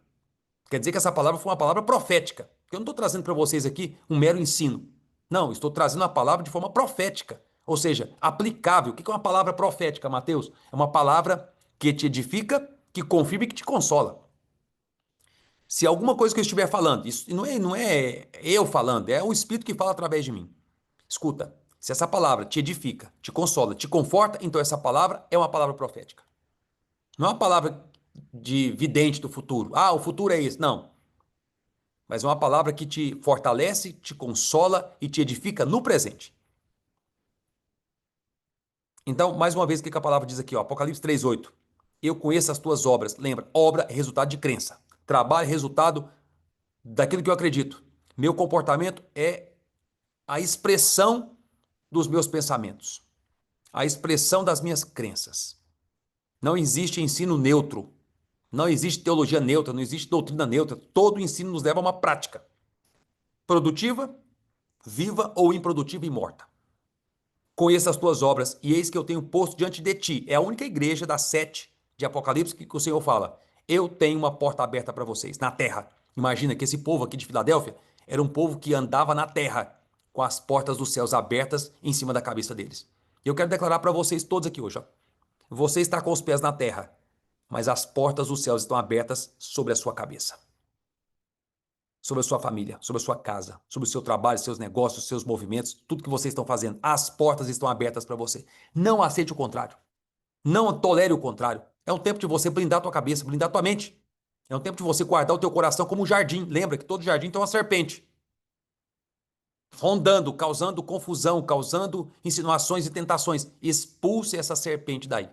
Speaker 2: Quer dizer que essa palavra foi uma palavra profética. Eu não estou trazendo para vocês aqui um mero ensino. Não, estou trazendo a palavra de forma profética. Ou seja, aplicável. O que é uma palavra profética, Mateus? É uma palavra que te edifica, que confirma e que te consola. Se alguma coisa que eu estiver falando, isso não é eu falando, é o Espírito que fala através de mim. Escuta, se essa palavra te edifica, te consola, te conforta, então essa palavra é uma palavra profética. Não é uma palavra de vidente do futuro. Ah, o futuro é esse. Não. Mas é uma palavra que te fortalece, te consola e te edifica no presente. Então, mais uma vez, o que a palavra diz aqui? Ó, Apocalipse 3:8. Eu conheço as tuas obras. Lembra, obra é resultado de crença. Trabalho é resultado daquilo que eu acredito. Meu comportamento é a expressão dos meus pensamentos, a expressão das minhas crenças. Não existe ensino neutro, não existe teologia neutra, não existe doutrina neutra. Todo ensino nos leva a uma prática produtiva, viva ou improdutiva e morta. Conheça as tuas obras e eis que eu tenho posto diante de ti. É a única igreja das 7 de Apocalipse que o Senhor fala. Eu tenho uma porta aberta para vocês na terra. Imagina que esse povo aqui de Filadélfia era um povo que andava na terra com as portas dos céus abertas em cima da cabeça deles. E eu quero declarar para vocês todos aqui hoje, ó. Você está com os pés na terra, mas as portas dos céus estão abertas sobre a sua cabeça, sobre a sua família, sobre a sua casa, sobre o seu trabalho, seus negócios, seus movimentos, tudo que vocês estão fazendo. As portas estão abertas para você. Não aceite o contrário. Não tolere o contrário. É um tempo de você blindar a tua cabeça, blindar a tua mente. É um tempo de você guardar o teu coração como um jardim. Lembra que todo jardim tem uma serpente rondando, causando confusão, causando insinuações e tentações. Expulse essa serpente daí.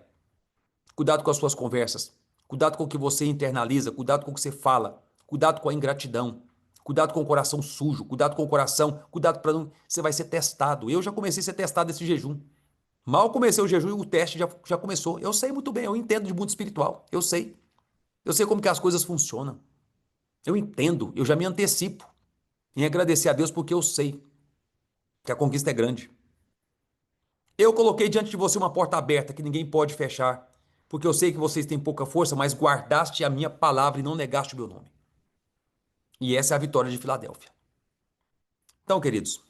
Speaker 2: Cuidado com as suas conversas. Cuidado com o que você internaliza. Cuidado com o que você fala. Cuidado com a ingratidão. Cuidado com o coração sujo. Cuidado com o coração. Cuidado para não. Você vai ser testado. Eu já comecei a ser testado nesse jejum. Mal comecei o jejum e o teste já começou. Eu sei muito bem. Eu entendo de mundo espiritual. Eu sei. Eu sei como que as coisas funcionam. Eu entendo. Eu já me antecipo em agradecer a Deus porque eu sei que a conquista é grande. Eu coloquei diante de você uma porta aberta que ninguém pode fechar, porque eu sei que vocês têm pouca força, mas guardaste a minha palavra e não negaste o meu nome. E essa é a vitória de Filadélfia. Então, queridos,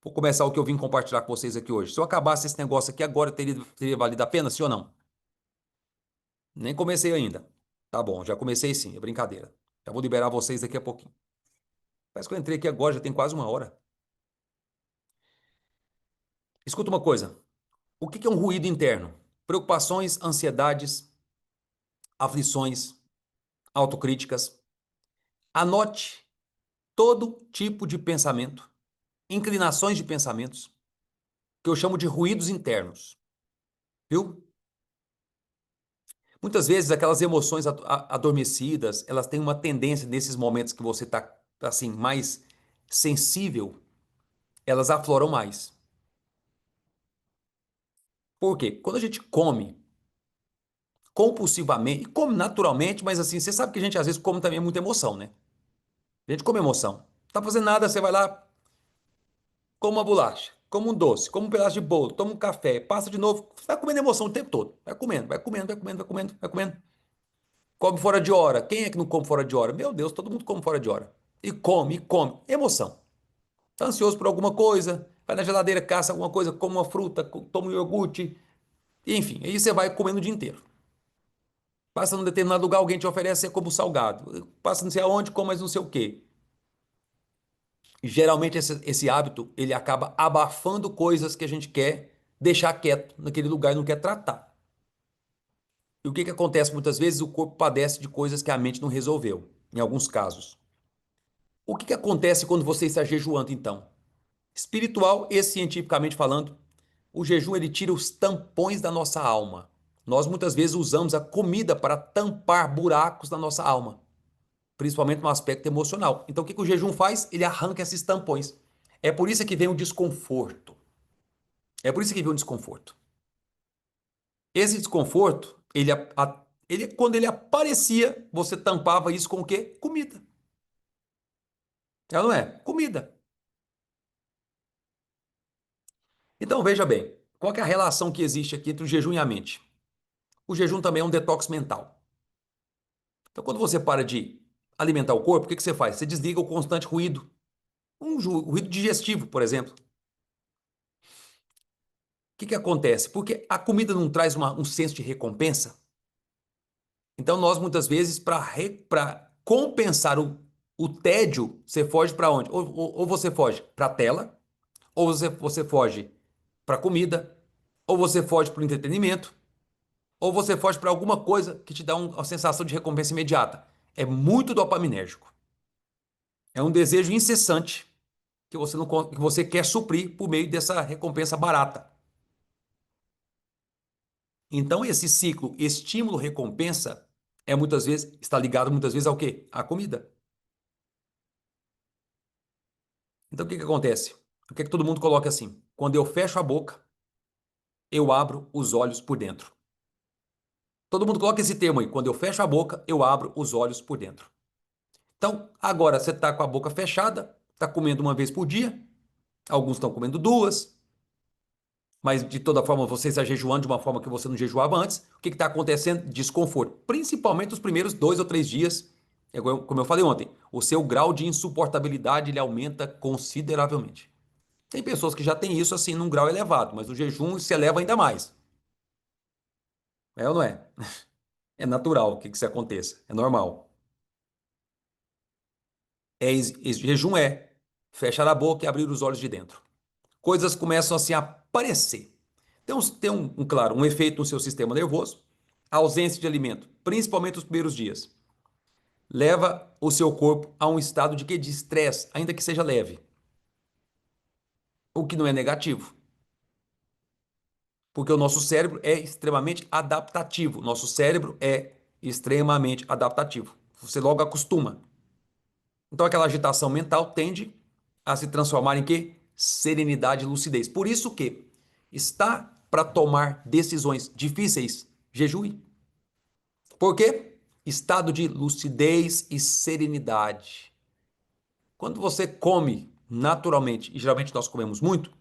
Speaker 2: vou começar o que eu vim compartilhar com vocês aqui hoje. Se eu acabasse esse negócio aqui agora, teria valido a pena, sim ou não? Nem comecei ainda. Tá bom, já comecei sim, é brincadeira. Já vou liberar vocês daqui a pouquinho. Parece que eu entrei aqui agora, já tem quase uma hora. Escuta uma coisa. O que é um ruído interno? Preocupações, ansiedades, aflições, autocríticas. Anote todo tipo de pensamento, inclinações de pensamentos, que eu chamo de ruídos internos, viu? Muitas vezes aquelas emoções adormecidas, elas têm uma tendência nesses momentos que você está assim mais sensível, elas afloram mais. Por quê? Quando a gente come compulsivamente, e come naturalmente, mas assim, você sabe que a gente às vezes come também muita emoção, né? A gente come emoção. Não tá fazendo nada, você vai lá, come uma bolacha, come um doce, come um pedaço de bolo, toma um café, passa de novo, você vai comendo emoção o tempo todo. Vai comendo, vai comendo, vai comendo, vai comendo, vai comendo. Come fora de hora. Quem é que não come fora de hora? Meu Deus, todo mundo come fora de hora. E come, e come. Emoção. Tá ansioso por alguma coisa, vai na geladeira, caça alguma coisa, come uma fruta, toma um iogurte. Enfim, aí você vai comendo o dia inteiro. Passa num determinado lugar, alguém te oferece, você come o salgado. Passa não sei aonde, come mais não sei o quê. E geralmente esse hábito, ele acaba abafando coisas que a gente quer deixar quieto naquele lugar e não quer tratar. E o que que acontece muitas vezes? O corpo padece de coisas que a mente não resolveu, em alguns casos. O que que acontece quando você está jejuando, então? Espiritual e cientificamente falando, o jejum ele tira os tampões da nossa alma. Nós muitas vezes usamos a comida para tampar buracos na nossa alma, principalmente no aspecto emocional. Então, o que que o jejum faz? Ele arranca esses tampões. É por isso que vem o desconforto. É por isso que vem o desconforto. Esse desconforto, quando ele aparecia, você tampava isso com o quê? Comida. Ela não é? Comida. Então, veja bem, qual que é a relação que existe aqui entre o jejum e a mente? O jejum também é um detox mental. Então, quando você para de alimentar o corpo, o que que você faz? Você desliga o constante ruído. Ruído digestivo, por exemplo. O que que acontece? Porque a comida não traz um senso de recompensa. Então, nós muitas vezes, para compensar o tédio, você foge para onde? Ou você foge para a tela, ou você foge para a comida, ou você foge para o entretenimento, ou você foge para alguma coisa que te dá uma sensação de recompensa imediata. É muito dopaminérgico. É um desejo incessante que você, não, que você quer suprir por meio dessa recompensa barata. Então, esse ciclo estímulo-recompensa muitas vezes, está ligado muitas vezes ao quê? À comida. Então, o que que acontece? O que que todo mundo coloca assim? Quando eu fecho a boca, eu abro os olhos por dentro. Todo mundo coloca esse termo aí. Quando eu fecho a boca, eu abro os olhos por dentro. Então, agora você está com a boca fechada, está comendo uma vez por dia, alguns estão comendo duas, mas de toda forma você está jejuando de uma forma que você não jejuava antes. O que está acontecendo? Desconforto. Principalmente os primeiros 2 ou 3 dias. Como eu falei ontem, o seu grau de insuportabilidade ele aumenta consideravelmente. Tem pessoas que já têm isso assim num grau elevado, mas o jejum se eleva ainda mais. É ou não é? É natural que isso aconteça. É normal. Jejum é fechar a boca e abrir os olhos de dentro. Coisas começam assim a aparecer. Claro, um efeito no seu sistema nervoso, a ausência de alimento, principalmente os primeiros dias, leva o seu corpo a um estado de quê? De estresse, ainda que seja leve, o que não é negativo, porque o nosso cérebro é extremamente adaptativo. Nosso cérebro é extremamente adaptativo. Você logo acostuma. Então aquela agitação mental tende a se transformar em quê? Serenidade e lucidez. Por isso que está para tomar decisões difíceis, jejue. Por quê? Estado de lucidez e serenidade. Quando você come naturalmente, e geralmente nós comemos muito,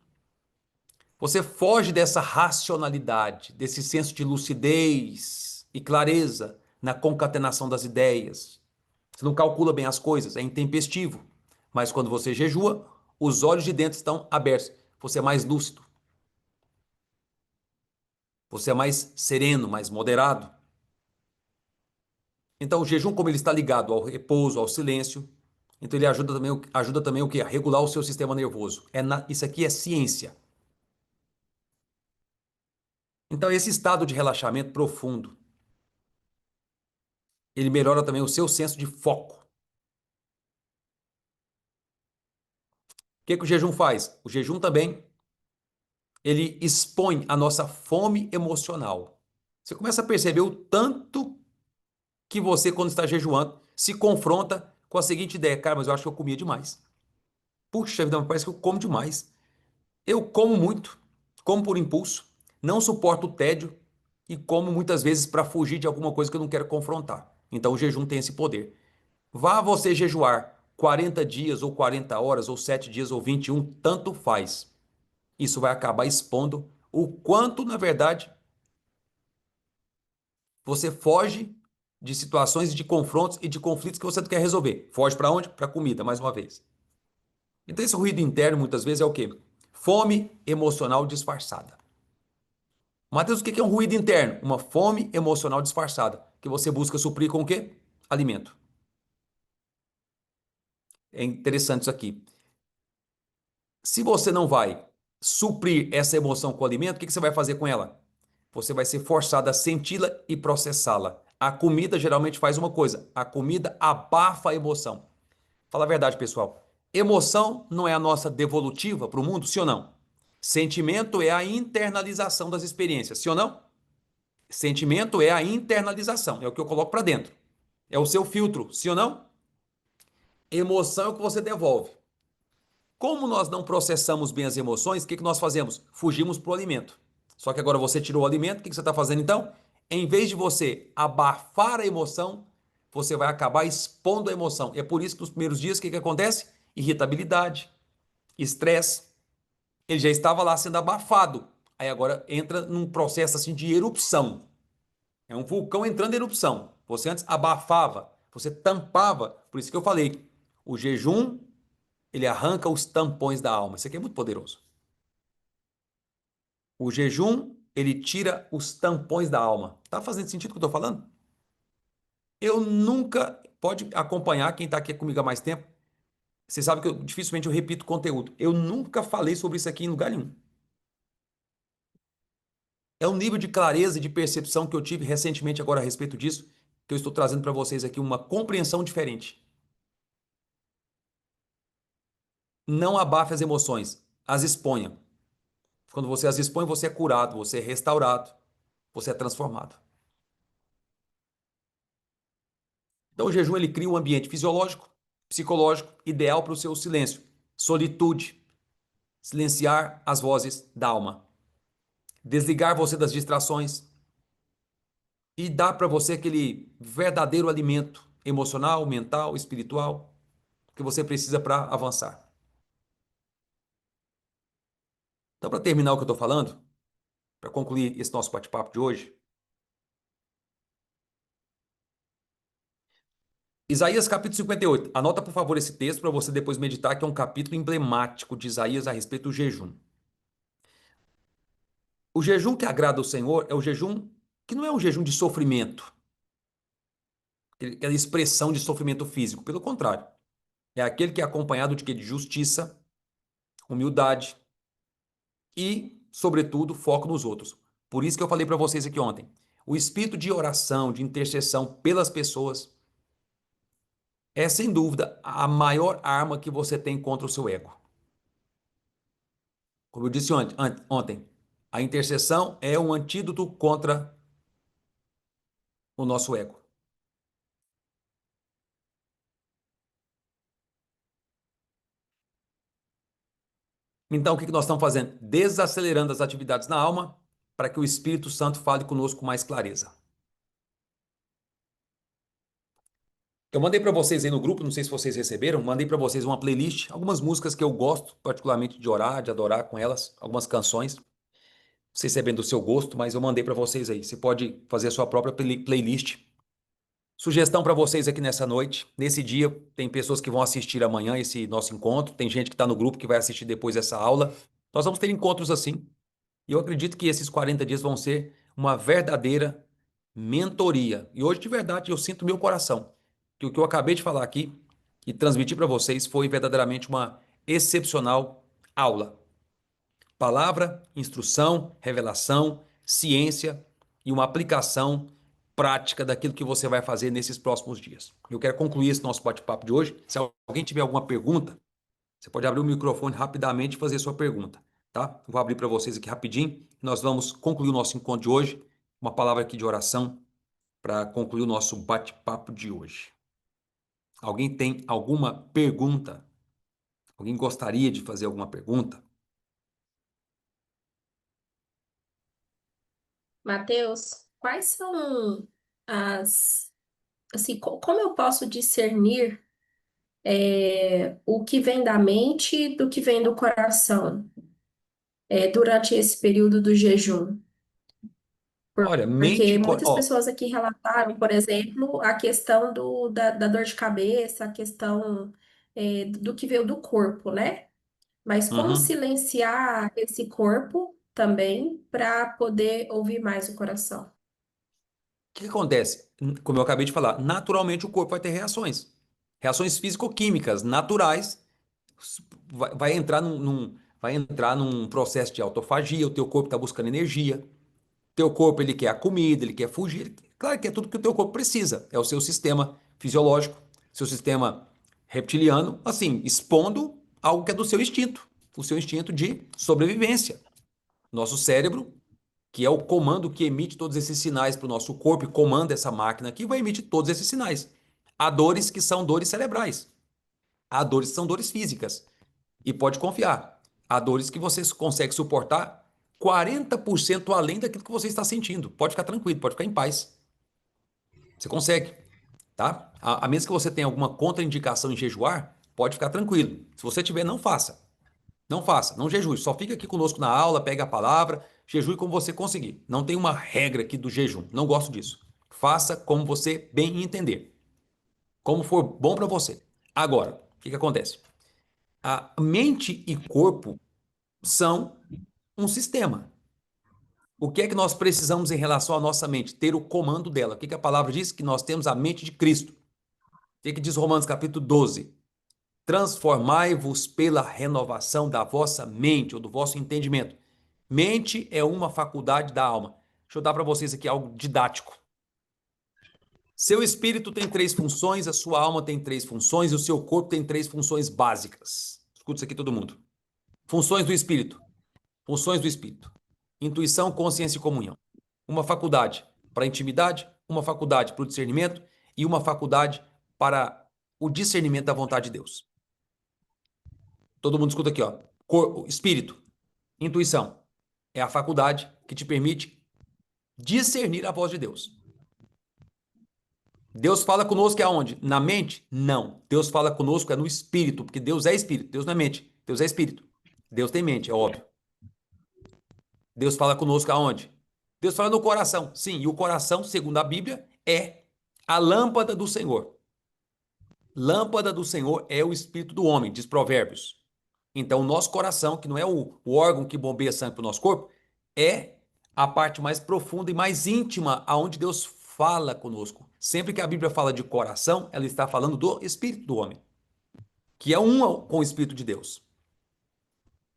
Speaker 2: você foge dessa racionalidade, desse senso de lucidez e clareza na concatenação das ideias. Você não calcula bem as coisas, é intempestivo. Mas quando você jejua, os olhos de dentro estão abertos. Você é mais lúcido. Você é mais sereno, mais moderado. Então, o jejum, como ele está ligado ao repouso, ao silêncio, então ele ajuda também o quê? A regular o seu sistema nervoso. Isso aqui é ciência. Então, esse estado de relaxamento profundo, ele melhora também o seu senso de foco. O que que o jejum faz? O jejum também, ele expõe a nossa fome emocional. Você começa a perceber o tanto que você, quando está jejuando, se confronta com a seguinte ideia: cara, mas eu acho que eu comia demais. Puxa vida, mas parece que eu como demais. Eu como muito, como por impulso, não suporto o tédio e como muitas vezes para fugir de alguma coisa que eu não quero confrontar. Então o jejum tem esse poder. Vá você jejuar 40 dias ou 40 horas ou 7 dias ou 21, tanto faz. Isso vai acabar expondo o quanto, na verdade, você foge de situações de confrontos e de conflitos que você não quer resolver. Foge para onde? Para comida, mais uma vez. Então esse ruído interno muitas vezes é o quê? Fome emocional disfarçada. Mateus, o que é um ruído interno? Uma fome emocional disfarçada, que você busca suprir com o quê? Alimento. É interessante isso aqui. Se você não vai suprir essa emoção com o alimento, o que você vai fazer com ela? Você vai ser forçado a senti-la e processá-la. A comida geralmente faz uma coisa: a comida abafa a emoção. Fala a verdade, pessoal. Emoção não é a nossa devolutiva para o mundo, sim ou não? Sentimento é a internalização das experiências, sim ou não? Sentimento é a internalização, é o que eu coloco para dentro. É o seu filtro, sim ou não? Emoção é o que você devolve. Como nós não processamos bem as emoções, o que nós fazemos? Fugimos para o alimento. Só que agora você tirou o alimento, o que você está fazendo então? Em vez de você abafar a emoção, você vai acabar expondo a emoção. É por isso que nos primeiros dias, o que acontece? Irritabilidade, estresse. Ele já estava lá sendo abafado. Aí agora entra num processo assim de erupção. É um vulcão entrando em erupção. Você antes abafava, você tampava. Por isso que eu falei, o jejum, ele arranca os tampões da alma. Isso aqui é muito poderoso. O jejum, ele tira os tampões da alma. Tá fazendo sentido o que eu estou falando? Eu nunca, pode acompanhar quem está aqui comigo há mais tempo. Você sabe que dificilmente eu repito conteúdo. Eu nunca falei sobre isso aqui em lugar nenhum. É um nível de clareza e de percepção que eu tive recentemente agora a respeito disso, que eu estou trazendo para vocês aqui uma compreensão diferente. Não abafe as emoções, as exponha. Quando você as expõe, você é curado, você é restaurado, você é transformado. Então, o jejum ele cria um ambiente fisiológico, psicológico, ideal para o seu silêncio, solitude, silenciar as vozes da alma, desligar você das distrações e dar para você aquele verdadeiro alimento emocional, mental, espiritual que você precisa para avançar. Então, para terminar o que eu estou falando, para concluir esse nosso bate-papo de hoje, Isaías capítulo 58. Anota, por favor, esse texto para você depois meditar, que é um capítulo emblemático de Isaías a respeito do jejum. O jejum que agrada o Senhor é o jejum que não é um jejum de sofrimento, aquela expressão de sofrimento físico. Pelo contrário, é aquele que é acompanhado de quê? De justiça, humildade e, sobretudo, foco nos outros. Por isso que eu falei para vocês aqui ontem. O espírito de oração, de intercessão pelas pessoas é, sem dúvida, a maior arma que você tem contra o seu ego. Como eu disse ontem, a intercessão é um antídoto contra o nosso ego. Então, o que nós estamos fazendo? Desacelerando as atividades na alma para que o Espírito Santo fale conosco com mais clareza. Eu mandei para vocês aí no grupo, não sei se vocês receberam, mandei para vocês uma playlist, algumas músicas que eu gosto, particularmente de orar, de adorar com elas, algumas canções. Não sei se é bem do seu gosto, mas eu mandei para vocês aí. Você pode fazer a sua própria playlist. Sugestão para vocês aqui nessa noite. Nesse dia, tem pessoas que vão assistir amanhã esse nosso encontro, tem gente que está no grupo que vai assistir depois essa aula. Nós vamos ter encontros assim. E eu acredito que esses 40 dias vão ser uma verdadeira mentoria. E hoje, de verdade, eu sinto no meu coração que o que eu acabei de falar aqui e transmitir para vocês foi verdadeiramente uma excepcional aula. Palavra, instrução, revelação, ciência e uma aplicação prática daquilo que você vai fazer nesses próximos dias. Eu quero concluir esse nosso bate-papo de hoje. Se alguém tiver alguma pergunta, você pode abrir o microfone rapidamente e fazer sua pergunta, tá? Eu vou abrir para vocês aqui rapidinho. Nós vamos concluir o nosso encontro de hoje. Uma palavra aqui de oração para concluir o nosso bate-papo de hoje. Alguém tem alguma pergunta? Alguém gostaria de fazer alguma pergunta?
Speaker 1: Mateus, quais são as, assim, como eu posso discernir o que vem da mente do que vem do coração durante esse período do jejum?
Speaker 2: Olha, mente,
Speaker 1: Porque muitas
Speaker 2: ó,
Speaker 1: pessoas aqui relataram, por exemplo, a questão da dor de cabeça, a questão do que veio do corpo, né? Mas como
Speaker 2: uhum.
Speaker 1: silenciar esse corpo também para poder ouvir mais o coração?
Speaker 2: Que acontece? Como eu acabei de falar, naturalmente o corpo vai ter reações. Reações físico-químicas naturais. Vai entrar vai entrar num processo de autofagia, o teu corpo está buscando energia. Teu corpo ele quer a comida, ele quer fugir. Claro que é tudo que o teu corpo precisa. É o seu sistema fisiológico, seu sistema Reptiliano, assim, expondo algo que é do seu instinto, o seu instinto de sobrevivência. Nosso cérebro, que é o comando que emite todos esses sinais para o nosso corpo e comanda essa máquina que vai emitir todos esses sinais. Há dores que são dores cerebrais, há dores que são dores físicas. E pode confiar, há dores que você consegue suportar 40% além daquilo que você está sentindo. Pode ficar tranquilo, pode ficar em paz. Você consegue, tá? A menos que você tenha alguma contraindicação em jejuar, pode ficar tranquilo. Se você tiver, não faça. Não faça, não jejue. Só fica aqui conosco na aula, pega a palavra, jejue como você conseguir. Não tem uma regra aqui do jejum. Não gosto disso. Faça como você bem entender. Como for bom para você. Agora, o que que acontece? A mente e corpo são um sistema. O que é que nós precisamos em relação à nossa mente? Ter o comando dela. O que que a palavra diz? Que nós temos a mente de Cristo. O que que diz Romanos capítulo 12? Transformai-vos pela renovação da vossa mente ou do vosso entendimento. Mente é uma faculdade da alma. Deixa eu dar para vocês aqui algo didático. Seu espírito tem três funções, a sua alma tem três funções e o seu corpo tem três funções básicas. Escuta isso aqui todo mundo. Funções do espírito. Funções do espírito. Intuição, consciência e comunhão. Uma faculdade para a intimidade, uma faculdade para o discernimento e uma faculdade para o discernimento da vontade de Deus. Todo mundo escuta aqui, ó. Espírito, intuição. É a faculdade que te permite discernir a voz de Deus. Deus fala conosco é aonde? Na mente? Não. Deus fala conosco é no espírito, porque Deus é espírito. Deus não é mente. Deus é espírito. Deus tem mente, é óbvio. Deus fala conosco aonde? Deus fala no coração. Sim, e o coração, segundo a Bíblia, é a lâmpada do Senhor. Lâmpada do Senhor é o espírito do homem, diz Provérbios. Então, o nosso coração, que não é o órgão que bombeia sangue para o nosso corpo, é a parte mais profunda e mais íntima aonde Deus fala conosco. Sempre que a Bíblia fala de coração, ela está falando do espírito do homem, que é um com o espírito de Deus.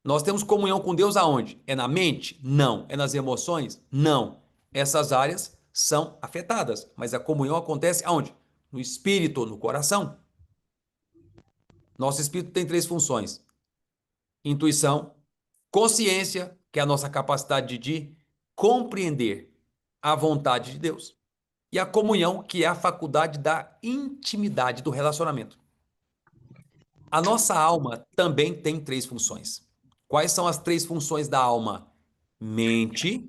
Speaker 2: Nós temos comunhão com Deus aonde? É na mente? Não. É nas emoções? Não. Essas áreas são afetadas, mas a comunhão acontece aonde? No espírito, no coração. Nosso espírito tem três funções: intuição, consciência, que é a nossa capacidade de compreender a vontade de Deus, e a comunhão, que é a faculdade da intimidade, do relacionamento. A nossa alma também tem três funções. Quais são as três funções da alma? Mente,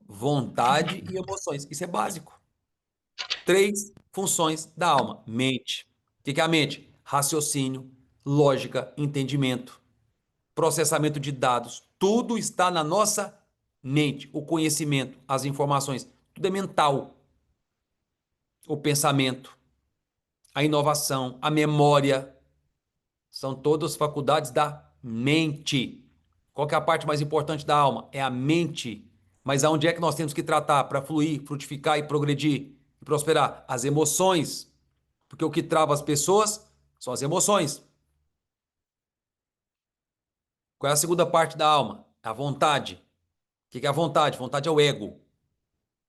Speaker 2: vontade e emoções. Isso é básico. Três funções da alma. Mente. O que é a mente? Raciocínio, lógica, entendimento, processamento de dados. Tudo está na nossa mente. O conhecimento, as informações. Tudo é mental. O pensamento, a inovação, a memória. São todas faculdades da mente. Qual que é a parte mais importante da alma? É a mente. Mas aonde é que nós temos que tratar para fluir, frutificar e progredir e prosperar? As emoções. Porque o que trava as pessoas são as emoções. Qual é a segunda parte da alma? A vontade. O que é a vontade? Vontade é o ego. O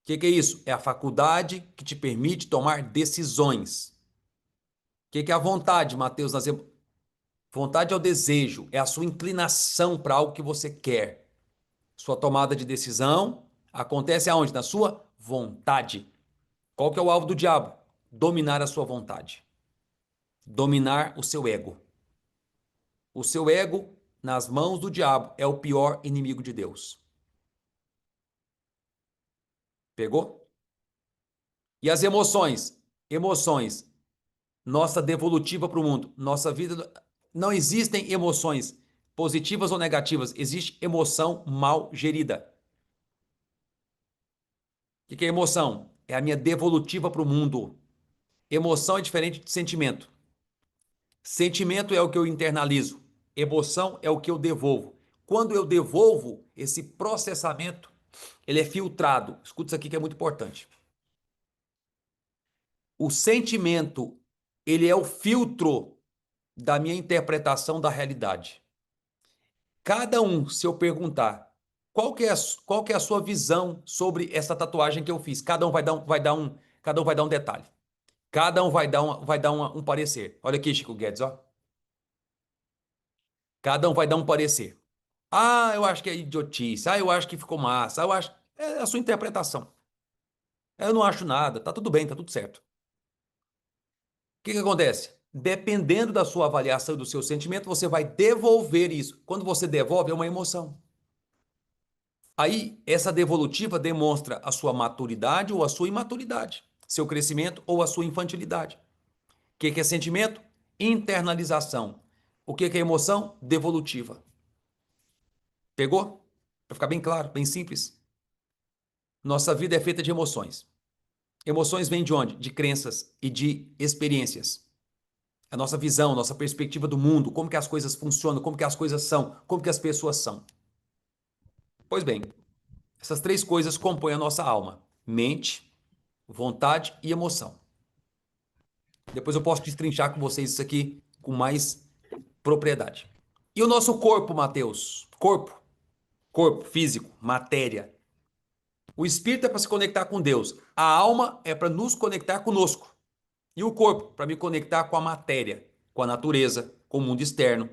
Speaker 2: que é isso? É a faculdade que te permite tomar decisões. O que é a vontade, Mateus? Vontade é o desejo, é a sua inclinação para algo que você quer. Sua tomada de decisão acontece aonde? Na sua vontade. Qual que é o alvo do diabo? Dominar a sua vontade. Dominar o seu ego. O seu ego, nas mãos do diabo, é o pior inimigo de Deus. Pegou? E as emoções? Emoções. Nossa devolutiva para o mundo. Nossa vida. Não existem emoções positivas ou negativas. Existe emoção mal gerida. O que é emoção? É a minha devolutiva para o mundo. Emoção é diferente de sentimento. Sentimento é o que eu internalizo. Emoção é o que eu devolvo. Quando eu devolvo, esse processamento, ele é filtrado. Escuta isso aqui que é muito importante. O sentimento, ele é o filtro da minha interpretação da realidade. Cada um, se eu perguntar qual que é a sua visão sobre essa tatuagem que eu fiz, cada um vai dar um detalhe. Cada um vai dar um parecer. Olha aqui, Chico Guedes, ó. Cada um vai dar um parecer. Ah, eu acho que é idiotice. Ah, eu acho que ficou massa. Ah, eu acho. É a sua interpretação. Eu não acho nada. Tá tudo bem, tá tudo certo. O que que acontece? Dependendo da sua avaliação e do seu sentimento, você vai devolver isso. Quando você devolve, é uma emoção. Aí, essa devolutiva demonstra a sua maturidade ou a sua imaturidade, seu crescimento ou a sua infantilidade. O que que é sentimento? Internalização. O que que é emoção? Devolutiva. Pegou? Para ficar bem claro, bem simples. Nossa vida é feita de emoções. Emoções vêm de onde? De crenças e de experiências. A nossa visão, nossa perspectiva do mundo, como que as coisas funcionam, como que as coisas são, como que as pessoas são. Pois bem, essas três coisas compõem a nossa alma: mente, vontade e emoção. Depois eu posso destrinchar com vocês isso aqui com mais propriedade. E o nosso corpo, Mateus? Corpo físico, matéria. O espírito é para se conectar com Deus. A alma é para nos conectar conosco. E o corpo para me conectar com a matéria, com a natureza, com o mundo externo.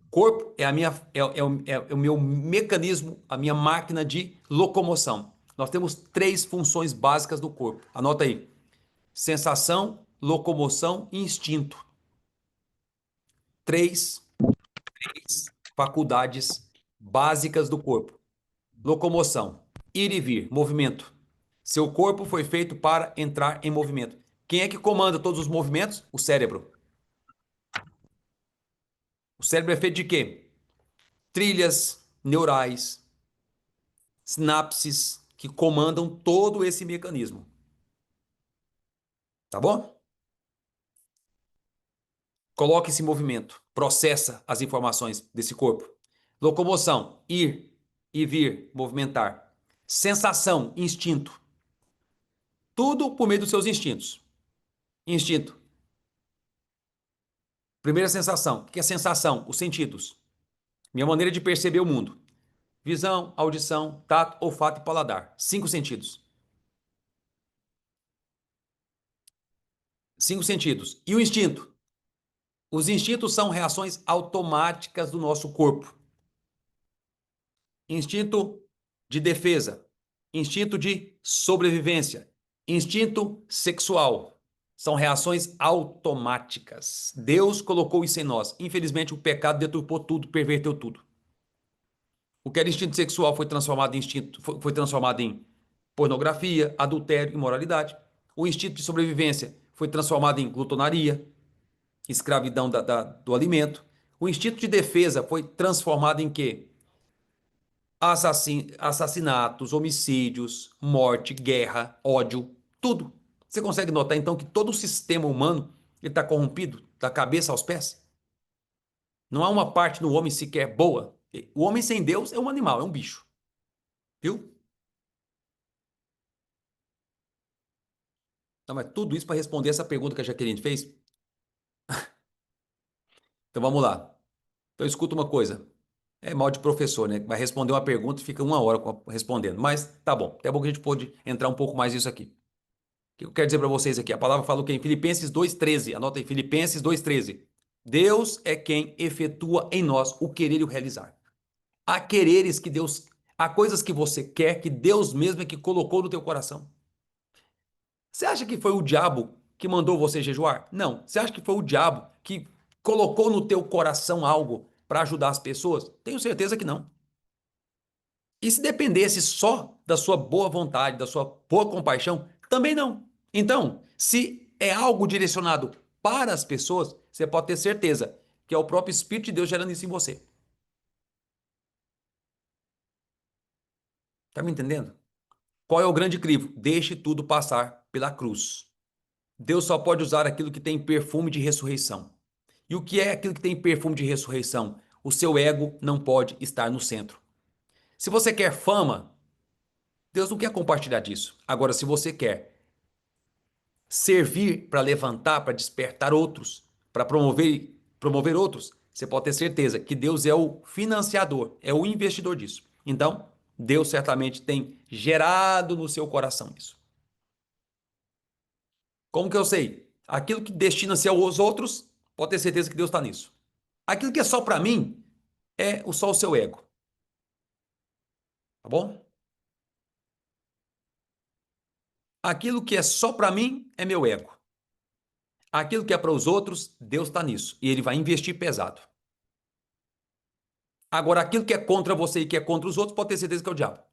Speaker 2: Corpo é o meu mecanismo, a minha máquina de locomoção. Nós temos três funções básicas do corpo. Anota aí: sensação, locomoção e instinto. Três faculdades básicas do corpo. Locomoção, ir e vir, movimento. Seu corpo foi feito para entrar em movimento. Quem é que comanda todos os movimentos? O cérebro. O cérebro é feito de quê? Trilhas neurais, sinapses que comandam todo esse mecanismo. Tá bom? Coloque esse movimento, processa as informações desse corpo. Locomoção, ir e vir, movimentar. Sensação, instinto. Tudo por meio dos seus instintos. Instinto. Primeira sensação. O que é sensação? Os sentidos. Minha maneira de perceber o mundo. Visão, audição, tato, olfato e paladar. Cinco sentidos. Cinco sentidos. E o instinto? Os instintos são reações automáticas do nosso corpo. Instinto de defesa, instinto de sobrevivência, instinto sexual. São reações automáticas. Deus colocou isso em nós. Infelizmente, o pecado deturpou tudo, perverteu tudo. O que era instinto sexual foi transformado em pornografia, adultério, imoralidade. O instinto de sobrevivência foi transformado em glutonaria, escravidão do alimento. O instinto de defesa foi transformado em quê? Assassinatos, homicídios, morte, guerra, ódio, tudo. Você consegue notar então que todo o sistema humano está corrompido, da cabeça aos pés? Não há uma parte no homem sequer boa. O homem sem Deus é um animal, é um bicho. Viu? Não, mas tudo isso para responder essa pergunta que a Jaqueline fez? Então vamos lá. Então escuta uma coisa. É mal de professor, né? Vai responder uma pergunta e fica uma hora respondendo. Mas tá bom. Até bom que a gente pode entrar um pouco mais nisso aqui. O que eu quero dizer para vocês aqui? A palavra fala o quê? Em Filipenses 2,13. Anota aí, Filipenses 2,13. Deus é quem efetua em nós o querer e o realizar. Há quereres que Deus. Há coisas que você quer que Deus mesmo é que colocou no teu coração. Você acha que foi o diabo que mandou você jejuar? Não. Você acha que foi o diabo que colocou no teu coração algo para ajudar as pessoas? Tenho certeza que não. E se dependesse só da sua boa vontade, da sua boa compaixão, também não. Então, se é algo direcionado para as pessoas, você pode ter certeza que é o próprio Espírito de Deus gerando isso em você. Tá me entendendo? Qual é o grande crivo? Deixe tudo passar pela cruz. Deus só pode usar aquilo que tem perfume de ressurreição. E o que é aquilo que tem perfume de ressurreição? O seu ego não pode estar no centro. Se você quer fama, Deus não quer compartilhar disso. Agora, se você quer servir para levantar, para despertar outros, para promover outros, você pode ter certeza que Deus é o financiador, é o investidor disso. Então, Deus certamente tem gerado no seu coração isso. Como que eu sei? Aquilo que destina-se aos outros, pode ter certeza que Deus está nisso. Aquilo que é só para mim é só o seu ego, tá bom? Aquilo que é só para mim é meu ego. Aquilo que é para os outros, Deus está nisso. E ele vai investir pesado. Agora, aquilo que é contra você e que é contra os outros, pode ter certeza que é o diabo.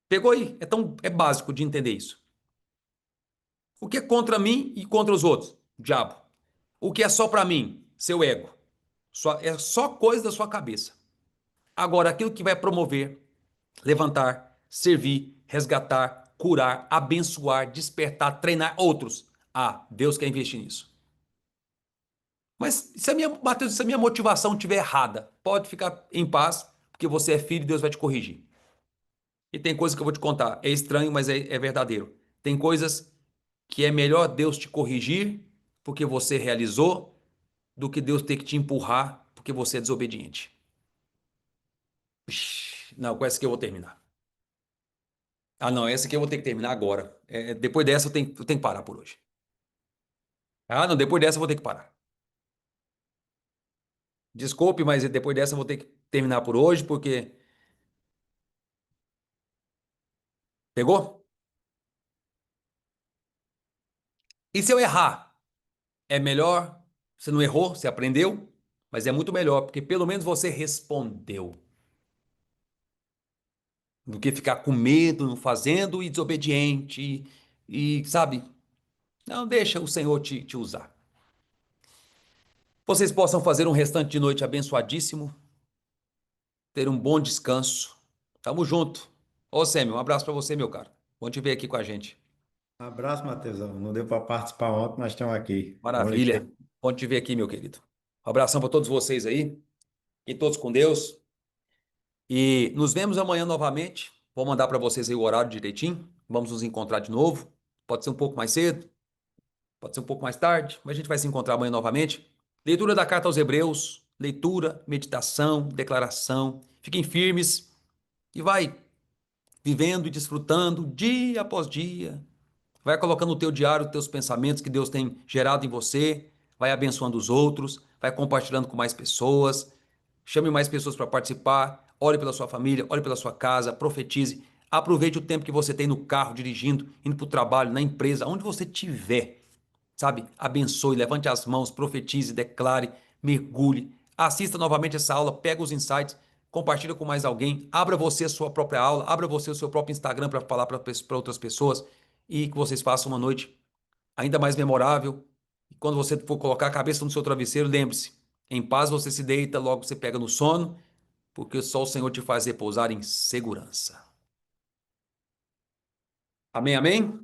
Speaker 2: Pegou aí? É básico de entender isso. O que é contra mim e contra os outros? Diabo. O que é só para mim? Seu ego. É só coisa da sua cabeça. Agora, aquilo que vai promover, levantar, servir, resgatar, curar, abençoar, despertar, treinar outros. Ah, Deus quer investir nisso. Mas se a minha, Mateus, se a minha motivação estiver errada, pode ficar em paz, porque você é filho e Deus vai te corrigir. E tem coisas que eu vou te contar. É estranho, mas é verdadeiro. Tem coisas que é melhor Deus te corrigir porque você realizou do que Deus ter que te empurrar porque você é desobediente. Ixi, não, com essa aqui eu vou terminar. Ah, não, essa aqui eu vou ter que terminar agora. Depois dessa eu tenho que parar por hoje. Ah, não, depois dessa eu vou ter que parar. Desculpe, mas depois dessa eu vou ter que terminar por hoje porque. Pegou? E se eu errar? É melhor, você não errou, você aprendeu, mas é muito melhor, porque pelo menos você respondeu, do que ficar com medo, não fazendo e desobediente, sabe, não deixa o Senhor te usar. Vocês possam fazer um restante de noite abençoadíssimo, ter um bom descanso. Tamo junto. Ô, Sêmio, um abraço pra você, meu cara. Bom te ver aqui com a gente.
Speaker 3: Abraço, Matheusão. Não deu para participar ontem, mas estamos aqui. Bom lhe
Speaker 2: Maravilha.
Speaker 3: ter.
Speaker 2: Bom te ver aqui, meu querido. Um abração pra todos vocês aí, e todos com Deus. E nos vemos amanhã novamente. Vou mandar para vocês aí o horário direitinho. Vamos nos encontrar de novo. Pode ser um pouco mais cedo, pode ser um pouco mais tarde, mas a gente vai se encontrar amanhã novamente. Leitura da carta aos Hebreus, leitura, meditação, declaração. Fiquem firmes e vai vivendo e desfrutando dia após dia. Vai colocando no teu diário os teus pensamentos que Deus tem gerado em você, vai abençoando os outros, vai compartilhando com mais pessoas. Chame mais pessoas para participar. Ore pela sua família, ore pela sua casa, profetize. Aproveite o tempo que você tem no carro, dirigindo, indo para o trabalho, na empresa, onde você estiver. Sabe? Abençoe, levante as mãos, profetize, declare, mergulhe. Assista novamente essa aula, pega os insights, compartilha com mais alguém. Abra você a sua própria aula, abra você o seu próprio Instagram para falar para outras pessoas e que vocês façam uma noite ainda mais memorável. E quando você for colocar a cabeça no seu travesseiro, lembre-se: em paz você se deita, logo você pega no sono, porque só o Senhor te faz repousar em segurança. Amém, amém?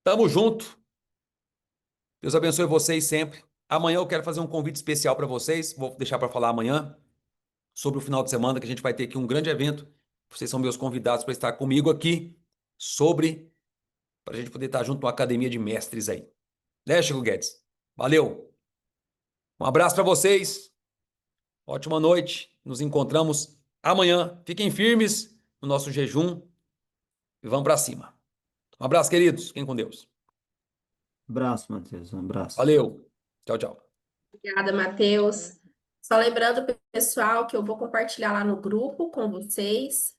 Speaker 2: Tamo junto. Deus abençoe vocês sempre. Amanhã eu quero fazer um convite especial para vocês. Vou deixar para falar amanhã sobre o final de semana, que a gente vai ter aqui um grande evento. Vocês são meus convidados para estar comigo aqui sobre para a gente poder estar junto numa academia de mestres aí. Né, Chico Guedes? Valeu. Um abraço para vocês. Ótima noite. Nos encontramos amanhã. Fiquem firmes no nosso jejum e vamos para cima. Um abraço, queridos. Fiquem com Deus.
Speaker 3: Abraço, Matheus. Um abraço.
Speaker 2: Valeu. Tchau, tchau.
Speaker 1: Obrigada, Matheus. Só lembrando, pessoal, que eu vou compartilhar lá no grupo com vocês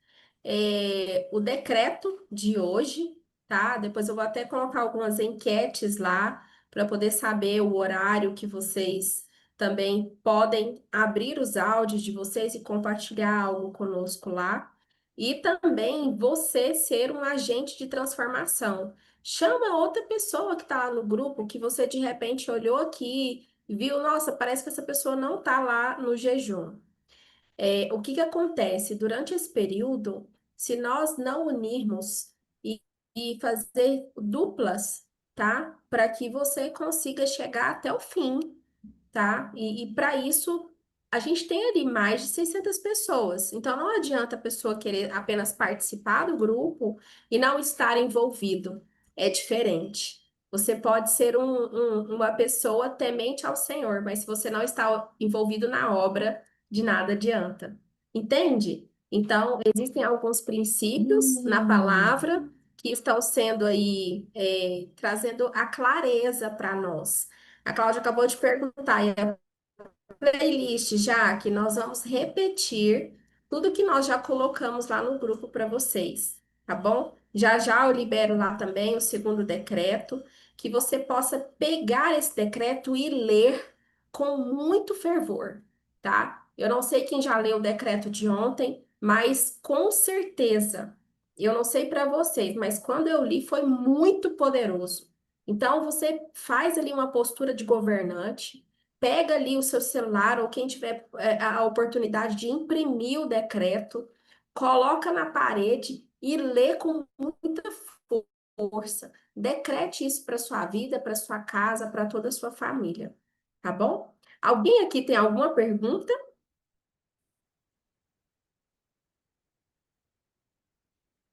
Speaker 1: o decreto de hoje, tá? Depois eu vou até colocar algumas enquetes lá para poder saber o horário que vocês também podem abrir os áudios de vocês e compartilhar algo conosco lá. E também você ser um agente de transformação. Chama outra pessoa que está lá no grupo que você de repente olhou aqui viu, nossa, parece que essa pessoa não está lá no jejum. O que que acontece? Durante esse período, se nós não unirmos e, e fazer duplas, tá? Para que você consiga chegar até o fim, tá? E para isso, a gente tem ali mais de 600 pessoas. Então, não adianta a pessoa querer apenas participar do grupo e não estar envolvido. É diferente. Você pode ser uma pessoa temente ao Senhor, mas se você não está envolvido na obra, de nada adianta. Entende? Então, existem alguns princípios na palavra que estão sendo aí, trazendo a clareza para nós. A Cláudia acabou de perguntar, e a playlist, já que nós vamos repetir tudo que nós já colocamos lá no grupo para vocês, tá bom? Já já eu libero lá também o segundo decreto, que você possa pegar esse decreto e ler com muito fervor, tá? Eu não sei quem já leu o decreto de ontem, mas com certeza, eu não sei para vocês, mas quando eu li foi muito poderoso. Então você faz ali uma postura de governante, pega ali o seu celular ou quem tiver a oportunidade de imprimir o decreto, coloca na parede e lê com muita força. Decrete isso para sua vida, para sua casa, para toda a sua família, tá bom? Alguém aqui tem alguma pergunta?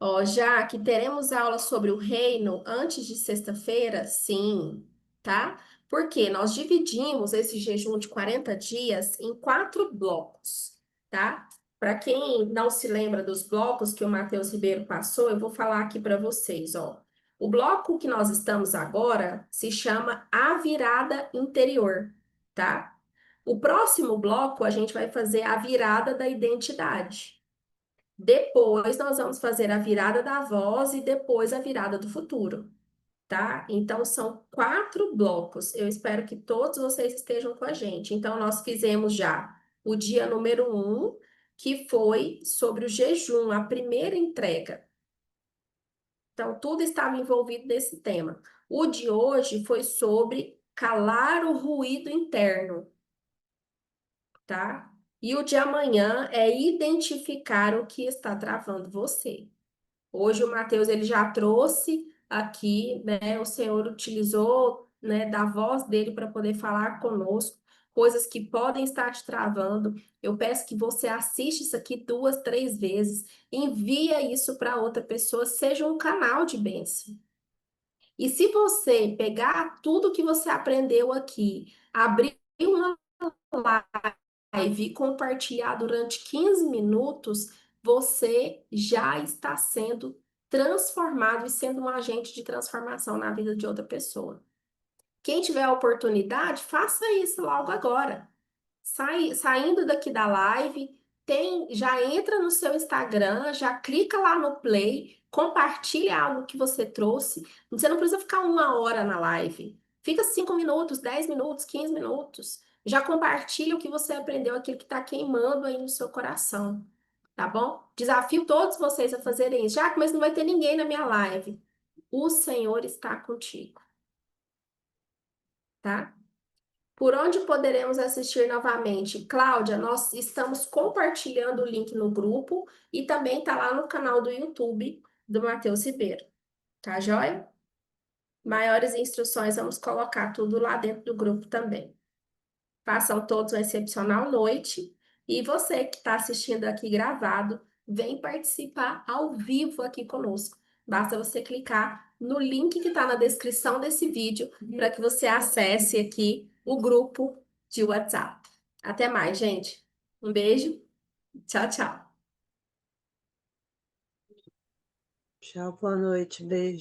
Speaker 1: Ó, já que teremos aula sobre o reino antes de sexta-feira, sim, tá? Porque nós dividimos esse jejum de 40 dias em 4 blocos, tá? Para quem não se lembra dos blocos que o Matheus Ribeiro passou, eu vou falar aqui para vocês, ó. O bloco que nós estamos agora se chama A Virada Interior, tá? O próximo bloco a gente vai fazer a virada da identidade. Depois nós vamos fazer a virada da voz e depois a virada do futuro, tá? Então são 4 blocos. Eu espero que todos vocês estejam com a gente. Então nós fizemos já o dia número 1, que foi sobre o jejum, a primeira entrega. Então tudo estava envolvido nesse tema. O de hoje foi sobre calar o ruído interno, tá? E o de amanhã é identificar o que está travando você. Hoje o Mateus ele já trouxe aqui, né? O Senhor utilizou, né, da voz dele para poder falar conosco, coisas que podem estar te travando. Eu peço que você assista isso aqui 2, 3 vezes, envia isso para outra pessoa, seja um canal de bênção. E se você pegar tudo que você aprendeu aqui, abrir uma live e compartilhar durante 15 minutos, você já está sendo transformado e sendo um agente de transformação na vida de outra pessoa. Quem tiver a oportunidade, faça isso logo agora. Saindo daqui da live, já entra no seu Instagram, já clica lá no play, compartilha algo que você trouxe. Você não precisa ficar 1 hora na live. Fica 5 minutos, 10 minutos, 15 minutos. Já compartilha o que você aprendeu, aquilo que está queimando aí no seu coração, tá bom? Desafio todos vocês a fazerem isso. Já, mas não vai ter ninguém na minha live. O Senhor está contigo, tá? Por onde poderemos assistir novamente? Cláudia, nós estamos compartilhando o link no grupo e também está lá no canal do YouTube do Matheus Ribeiro. Tá, joia? Maiores instruções, vamos colocar tudo lá dentro do grupo também. Façam todos uma excepcional noite. E você que está assistindo aqui gravado, vem participar ao vivo aqui conosco. Basta você clicar no link que está na descrição desse vídeo para que você acesse aqui o grupo de WhatsApp. Até mais, gente. Um beijo. Tchau, tchau.
Speaker 4: Tchau, boa noite, beijo.